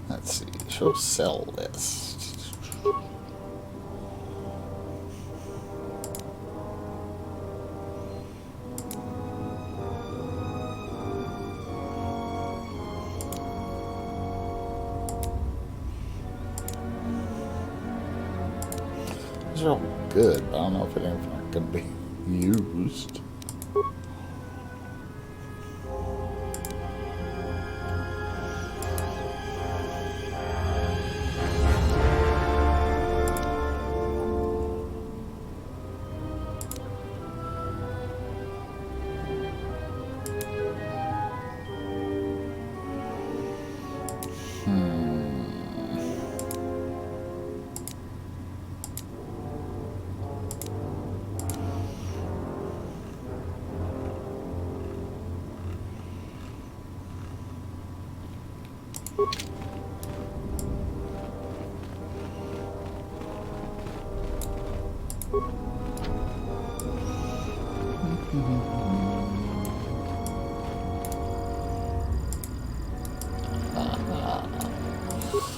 Let's see. Show sell list. These are all good, but I don't know if anything's not going to be used.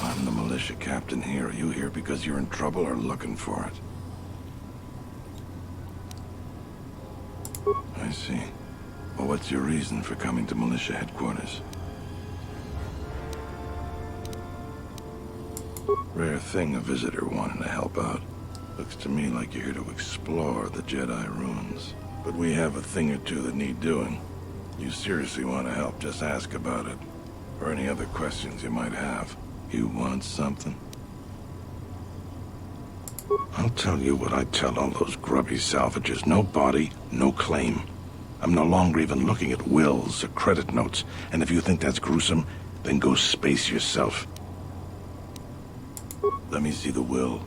I'm the militia captain here. Are you here because you're in trouble or looking for it? I see. Well, what's your reason for coming to militia headquarters? Rare thing, a visitor wanting to help out. Looks to me like you're here to explore the Jedi ruins. But we have a thing or two that need doing. You seriously want to help, just ask about it. Or any other questions you might have. You want something? I'll tell you what I tell all those grubby salvagers. No body, no claim. I'm no longer even looking at wills or credit notes. And if you think that's gruesome, then go space yourself. Let me see the will.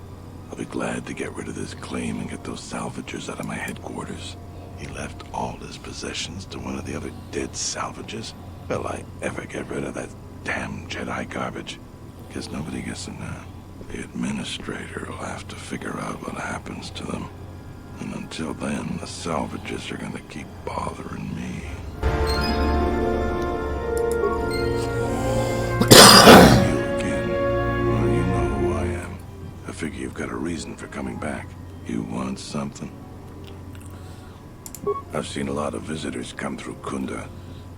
I'll be glad to get rid of this claim and get those salvagers out of my headquarters. He left all his possessions to one of the other dead salvagers. Will I ever get rid of that damn Jedi garbage? Guess nobody gets them now. The administrator will have to figure out what happens to them. And until then, the salvagers are gonna keep bothering me. You again. Well, you know who I am. I figure you've got a reason for coming back. You want something? I've seen a lot of visitors come through Khoonda.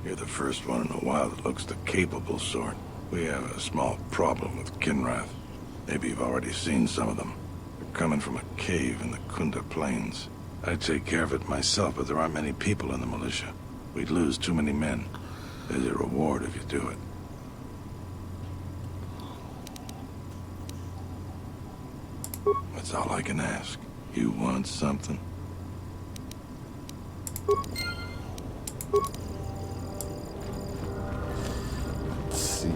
You're the first one in a while that looks the capable sort. We have a small problem with Kinrath. Maybe you've already seen some of them. They're coming from a cave in the Khoonda Plains. I'd take care of it myself, but there aren't many people in the militia. We'd lose too many men. There's a reward if you do it. That's all I can ask. You want something? Let's see.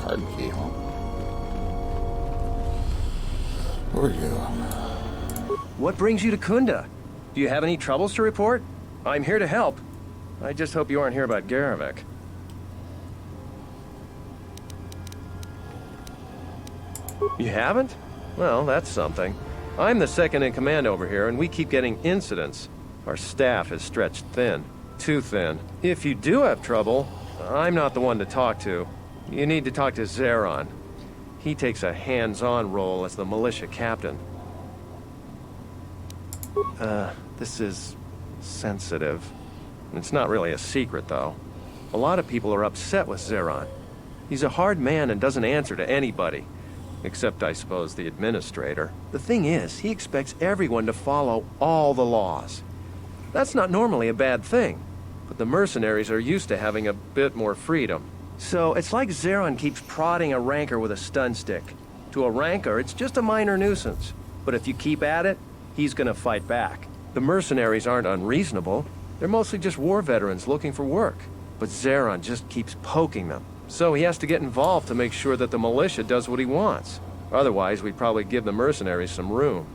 Card key, huh? Where are you? What brings you to Khoonda? Do you have any troubles to report? I'm here to help. I just hope you aren't here about Garevik. You haven't? Well, that's something. I'm the second in command over here, and we keep getting incidents. Our staff is stretched thin. Too thin. If you do have trouble, I'm not the one to talk to. You need to talk to Zeron. He takes a hands-on role as the militia captain. This is sensitive. It's not really a secret, though. A lot of people are upset with Zeron. He's a hard man and doesn't answer to anybody. Except, I suppose, the administrator. The thing is, he expects everyone to follow all the laws. That's not normally a bad thing, but the mercenaries are used to having a bit more freedom. So it's like Zeron keeps prodding a rancor with a stun stick. To a rancor, it's just a minor nuisance. But if you keep at it, he's gonna fight back. The mercenaries aren't unreasonable. They're mostly just war veterans looking for work. But Zeron just keeps poking them. So he has to get involved to make sure that the militia does what he wants. Otherwise, we'd probably give the mercenaries some room.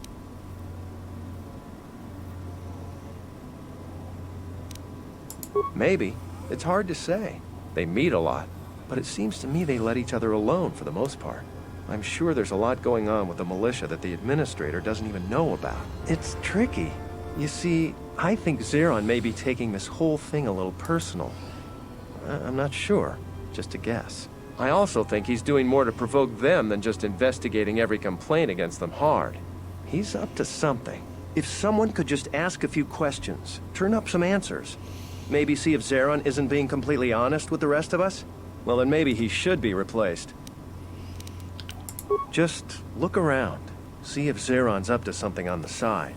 Maybe. It's hard to say. They meet a lot. But it seems to me they let each other alone for the most part. I'm sure there's a lot going on with the militia that the administrator doesn't even know about. It's tricky. You see, I think Zeron may be taking this whole thing a little personal. I'm not sure. Just a guess. I also think he's doing more to provoke them than just investigating every complaint against them hard. He's up to something. If someone could just ask a few questions, turn up some answers, maybe see if Zeron isn't being completely honest with the rest of us, Well, then maybe he should be replaced. Just look around. See if Zeron's up to something on the side.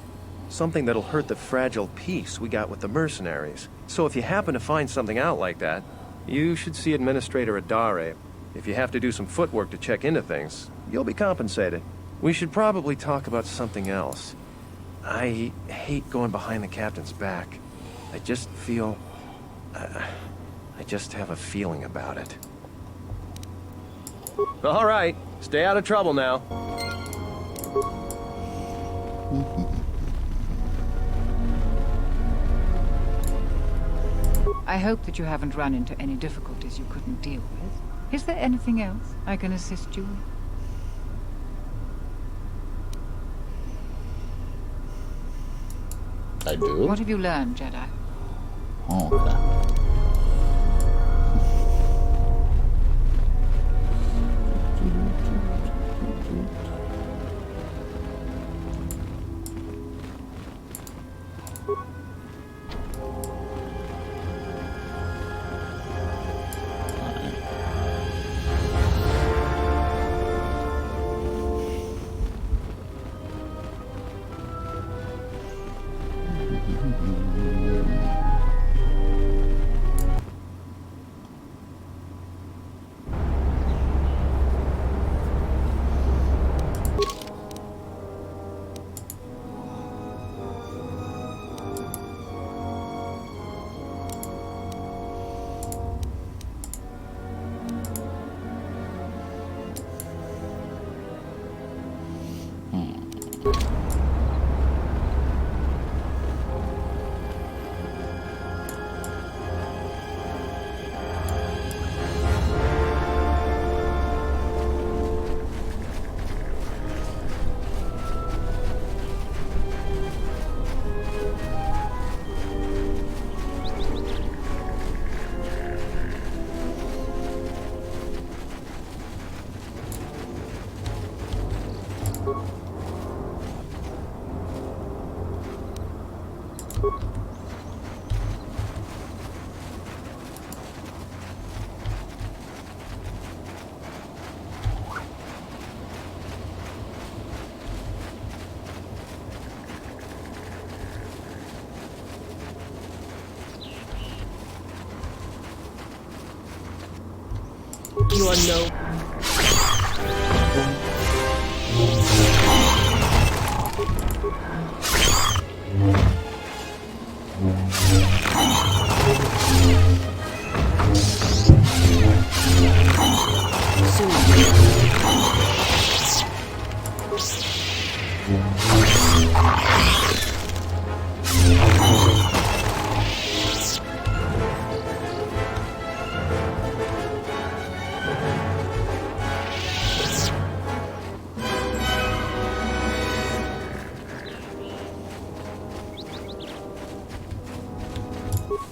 Something that'll hurt the fragile peace we got with the mercenaries. So if you happen to find something out like that, you should see Administrator Adare. If you have to do some footwork to check into things, you'll be compensated. We should probably talk about something else. I hate going behind the captain's back. I just feel... I just have a feeling about it. All right, stay out of trouble now. I hope that you haven't run into any difficulties you couldn't deal with. Is there anything else I can assist you with? I do? What have you learned, Jedi? Oh, okay. You are no...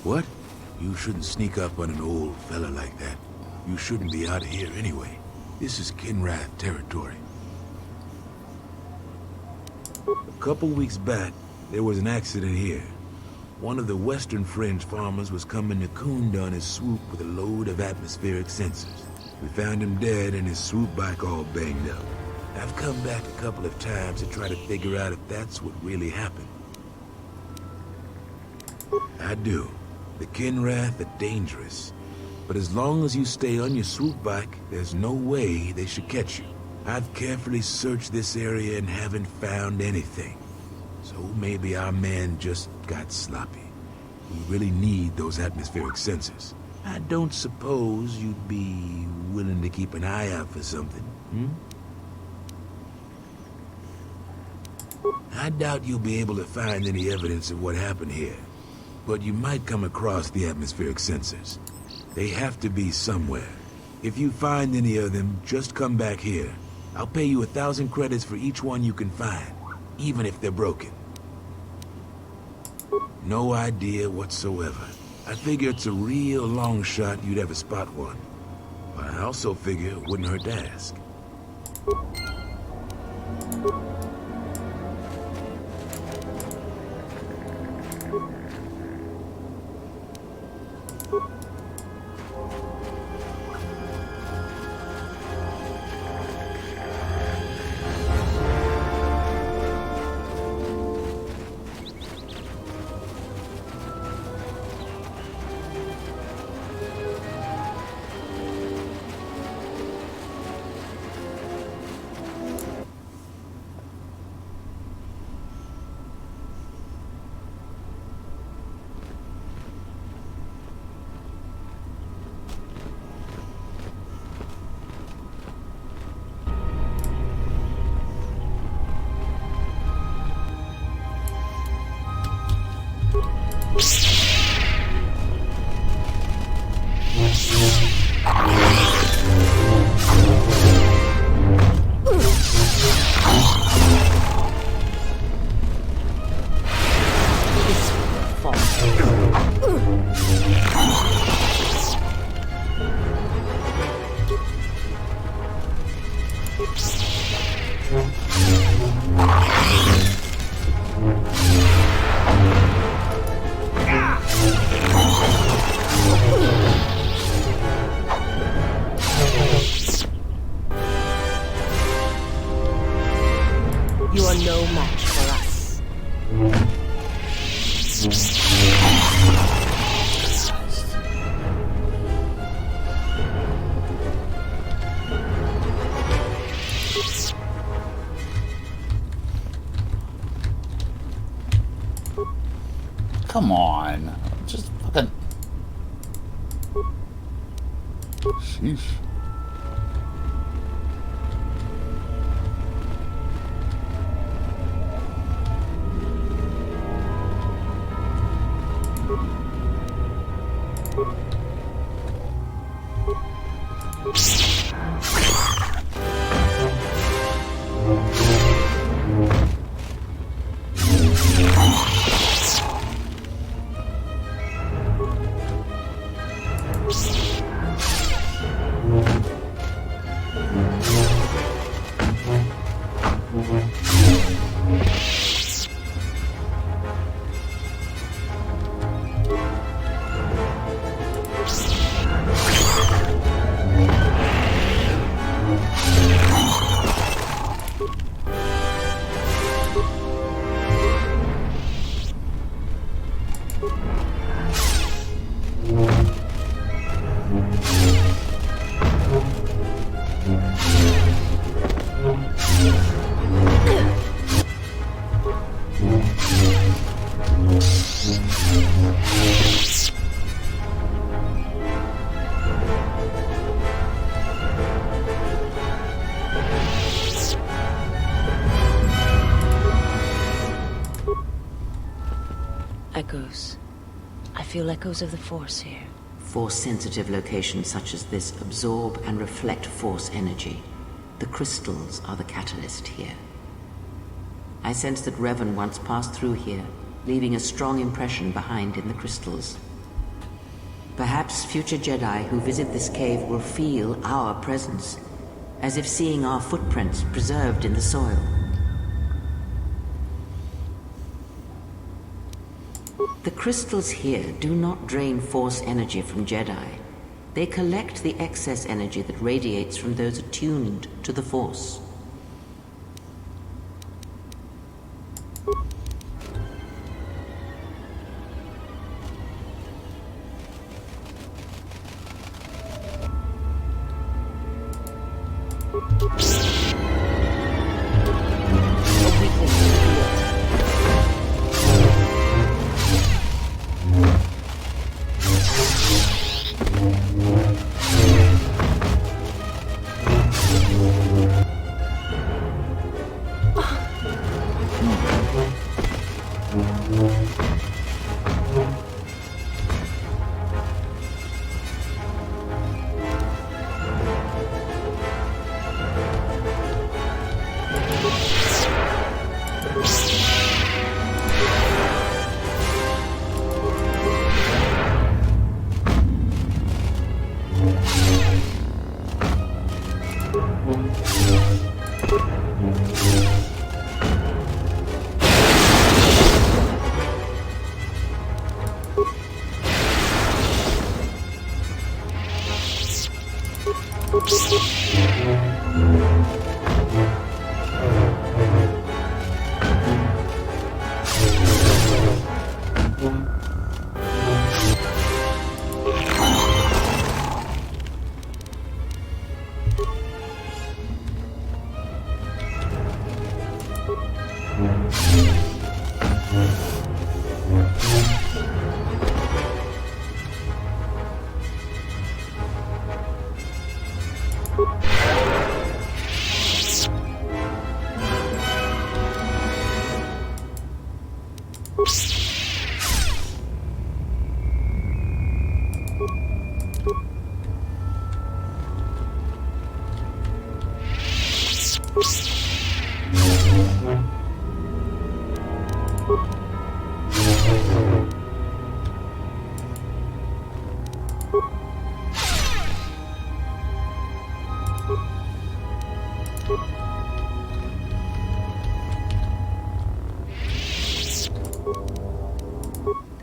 What? You shouldn't sneak up on an old fella like that. You shouldn't be out of here anyway. This is Kinrath territory. A couple weeks back, there was an accident here. One of the Western Fringe farmers was coming to Khoonda on his swoop with a load of atmospheric sensors. We found him dead and his swoop bike all banged up. I've come back a couple of times to try to figure out if that's what really happened. I do. The Kinrath are dangerous. But as long as you stay on your swoop bike, there's no way they should catch you. I've carefully searched this area and haven't found anything. So maybe our man just got sloppy. We really need those atmospheric sensors. I don't suppose you'd be willing to keep an eye out for something, hmm? I doubt you'll be able to find any evidence of what happened here. But you might come across the atmospheric sensors. They have to be somewhere. If you find any of them, just come back here. I'll pay you 1,000 credits for each one you can find, even if they're broken. No idea whatsoever. I figure it's a real long shot you'd ever spot one. But I also figure it wouldn't hurt to ask. Come on. Just fucking... Sheesh. Echoes. I feel echoes of the Force here. Force-sensitive locations such as this absorb and reflect Force energy. The crystals are the catalyst here. I sense that Revan once passed through here, leaving a strong impression behind in the crystals. Perhaps future Jedi who visit this cave will feel our presence, as if seeing our footprints preserved in the soil. The crystals here do not drain Force energy from Jedi. They collect the excess energy that radiates from those attuned to the Force.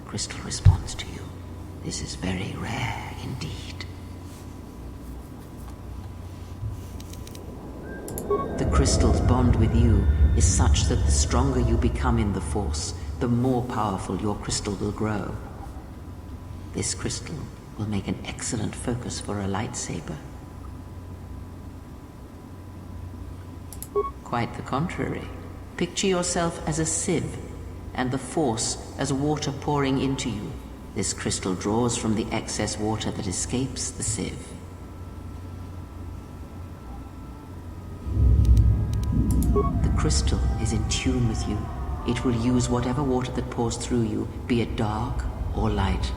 Crystal responds to you. This is very rare indeed. The crystal's bond with you is such that the stronger you become in the Force, the more powerful your crystal will grow. This crystal will make an excellent focus for a lightsaber. Quite the contrary. Picture yourself as a sieve, and the Force as water pouring into you. This crystal draws from the excess water that escapes the sieve. The crystal is in tune with you. It will use whatever water that pours through you, be it dark or light.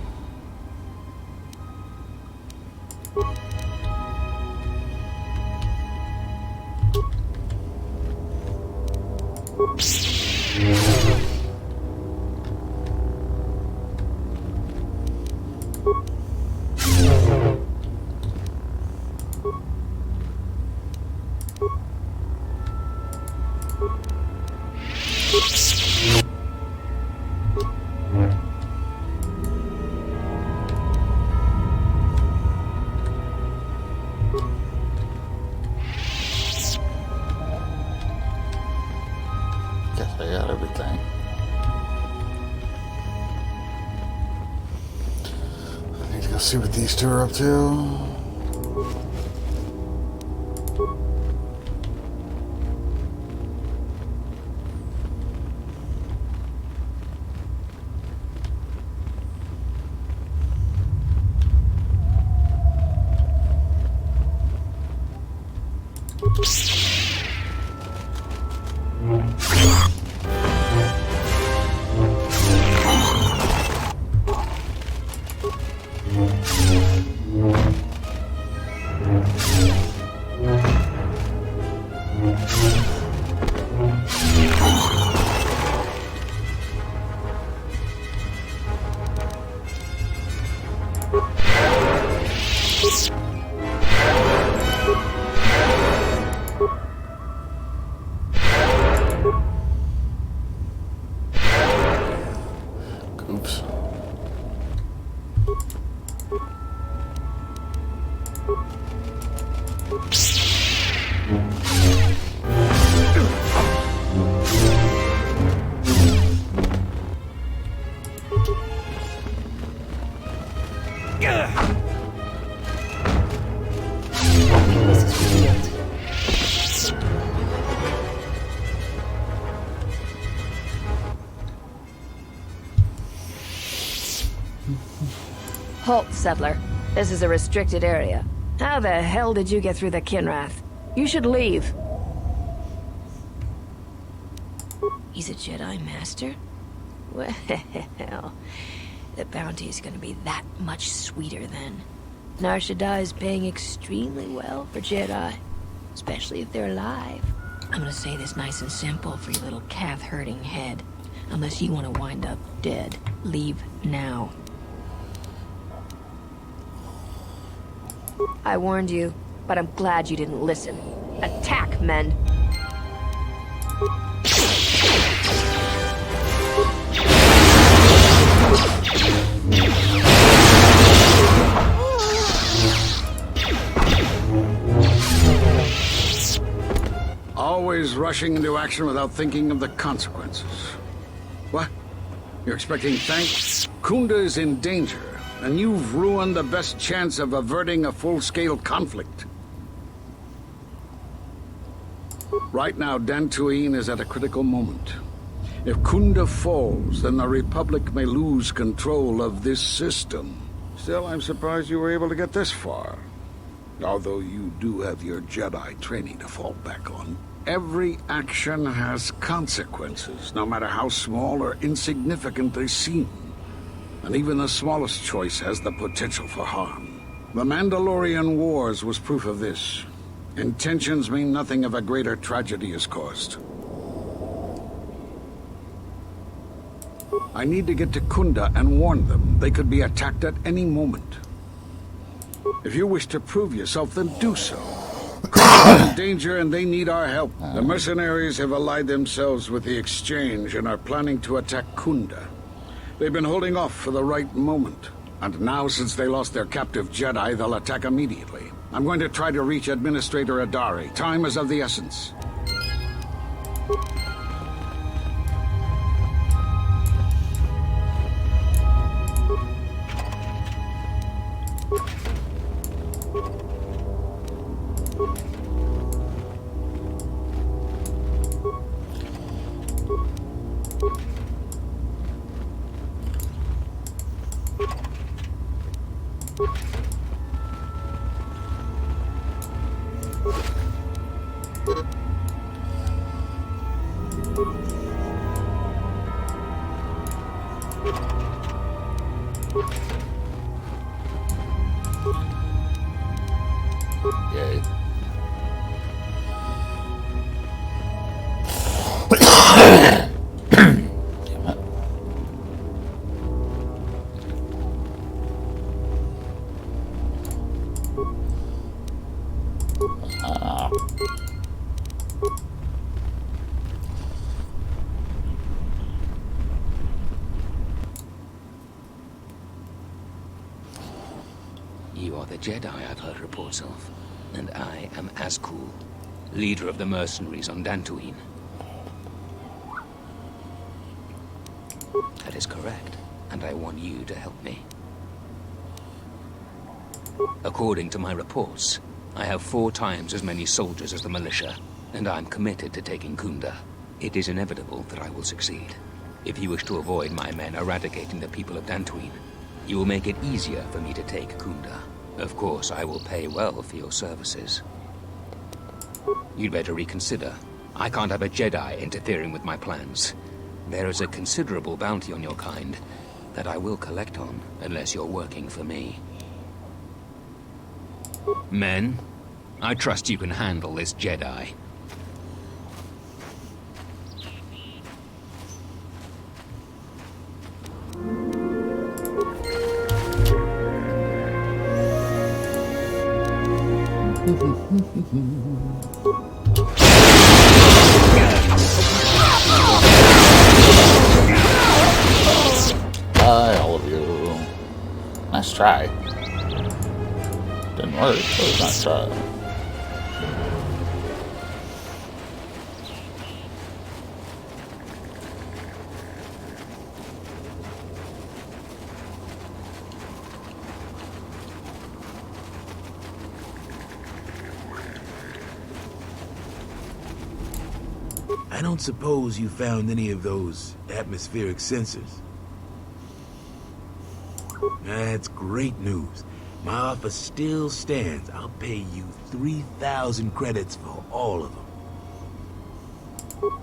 Guess I got everything. I need to go see what these two are up to. Oops. Halt, settler. This is a restricted area. How the hell did you get through the Kinrath? You should leave. He's a Jedi Master? Well, the bounty is gonna be that much sweeter then. Nar Shaddaa is paying extremely well for Jedi, especially if they're alive. I'm gonna say this nice and simple for your little calf-hurting head. Unless you want to wind up dead, leave now. I warned you, but I'm glad you didn't listen. Attack, men! Always rushing into action without thinking of the consequences. What? You're expecting thanks? Khoonda is in danger, and you've ruined the best chance of averting a full-scale conflict. Right now, Dantooine is at a critical moment. If Khoonda falls, then the Republic may lose control of this system. Still, I'm surprised you were able to get this far. Although you do have your Jedi training to fall back on. Every action has consequences, no matter how small or insignificant they seem. And even the smallest choice has the potential for harm. The Mandalorian Wars was proof of this. Intentions mean nothing if a greater tragedy is caused. I need to get to Khoonda and warn them. They could be attacked at any moment. If you wish to prove yourself, then do so. Khoonda is in danger and they need our help. The mercenaries have allied themselves with the Exchange and are planning to attack Khoonda. They've been holding off for the right moment. And now, since they lost their captive Jedi, they'll attack immediately. I'm going to try to reach Administrator Adari. Time is of the essence. Yay. Damn it. You are the Jedi I've heard reports of, and I am Azkul, leader of the mercenaries on Dantooine. That is correct, and I want you to help me. According to my reports, I have 4 times as many soldiers as the militia, and I'm committed to taking Khoonda. It is inevitable that I will succeed. If you wish to avoid my men eradicating the people of Dantooine, you will make it easier for me to take Khoonda. Of course, I will pay well for your services. You'd better reconsider. I can't have a Jedi interfering with my plans. There is a considerable bounty on your kind that I will collect on unless you're working for me. Men, I trust you can handle this Jedi. Bye, all of you. Nice try. Didn't work, but it was a nice try. I don't suppose you found any of those atmospheric sensors. That's great news. My offer still stands. I'll pay you 3,000 credits for all of them.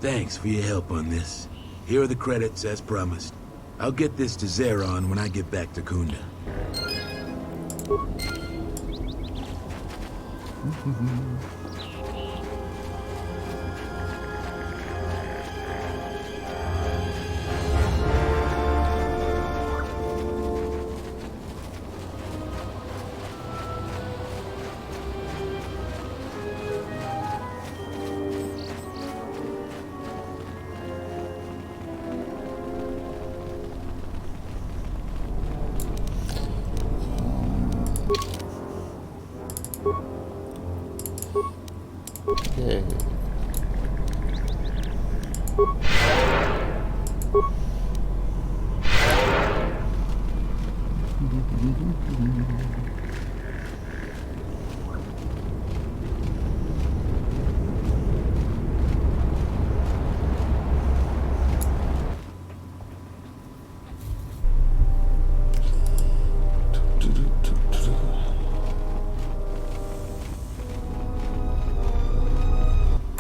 Thanks for your help on this. Here are the credits as promised. I'll get this to Zeron when I get back to Khoonda. Yay.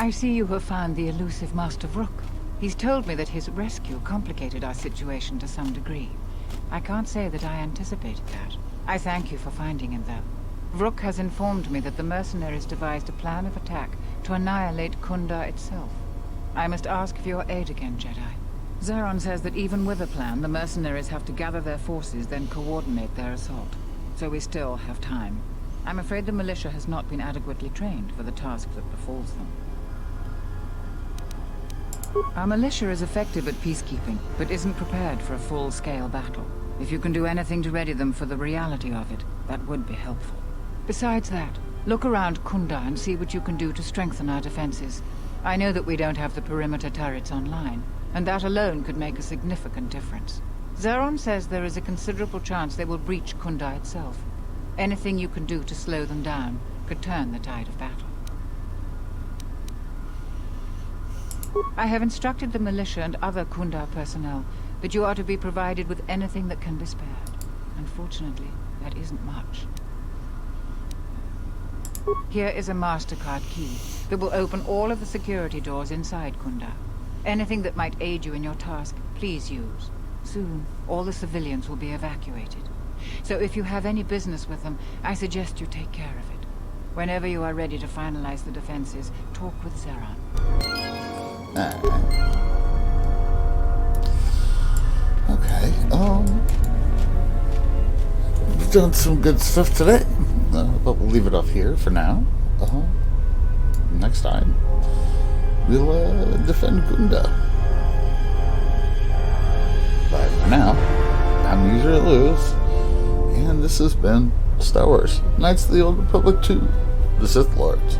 I see you have found the elusive Master Vrook. He's told me that his rescue complicated our situation to some degree. I can't say that I anticipated that. I thank you for finding him, though. Vrook has informed me that the mercenaries devised a plan of attack to annihilate Khoonda itself. I must ask for your aid again, Jedi. Zeron says that even with a plan, the mercenaries have to gather their forces, then coordinate their assault. So we still have time. I'm afraid the militia has not been adequately trained for the task that befalls them. Our militia is effective at peacekeeping, but isn't prepared for a full-scale battle. If you can do anything to ready them for the reality of it, that would be helpful. Besides that, look around Khoonda and see what you can do to strengthen our defenses. I know that we don't have the perimeter turrets online, and that alone could make a significant difference. Zeron says there is a considerable chance they will breach Khoonda itself. Anything you can do to slow them down could turn the tide of battle. I have instructed the militia and other Khoonda personnel that you are to be provided with anything that can be spared. Unfortunately, that isn't much. Here is a MasterCard key that will open all of the security doors inside Khoonda. Anything that might aid you in your task, please use. Soon, all the civilians will be evacuated. So if you have any business with them, I suggest you take care of it. Whenever you are ready to finalize the defenses, talk with Zeron. Okay, we've done some good stuff today, but we'll leave it off here for now. Next time, we'll defend Khoonda. But for now, I'm User Luz, and this has been Star Wars Knights of the Old Republic 2, The Sith Lords.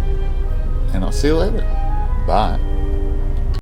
And I'll see you later. Bye.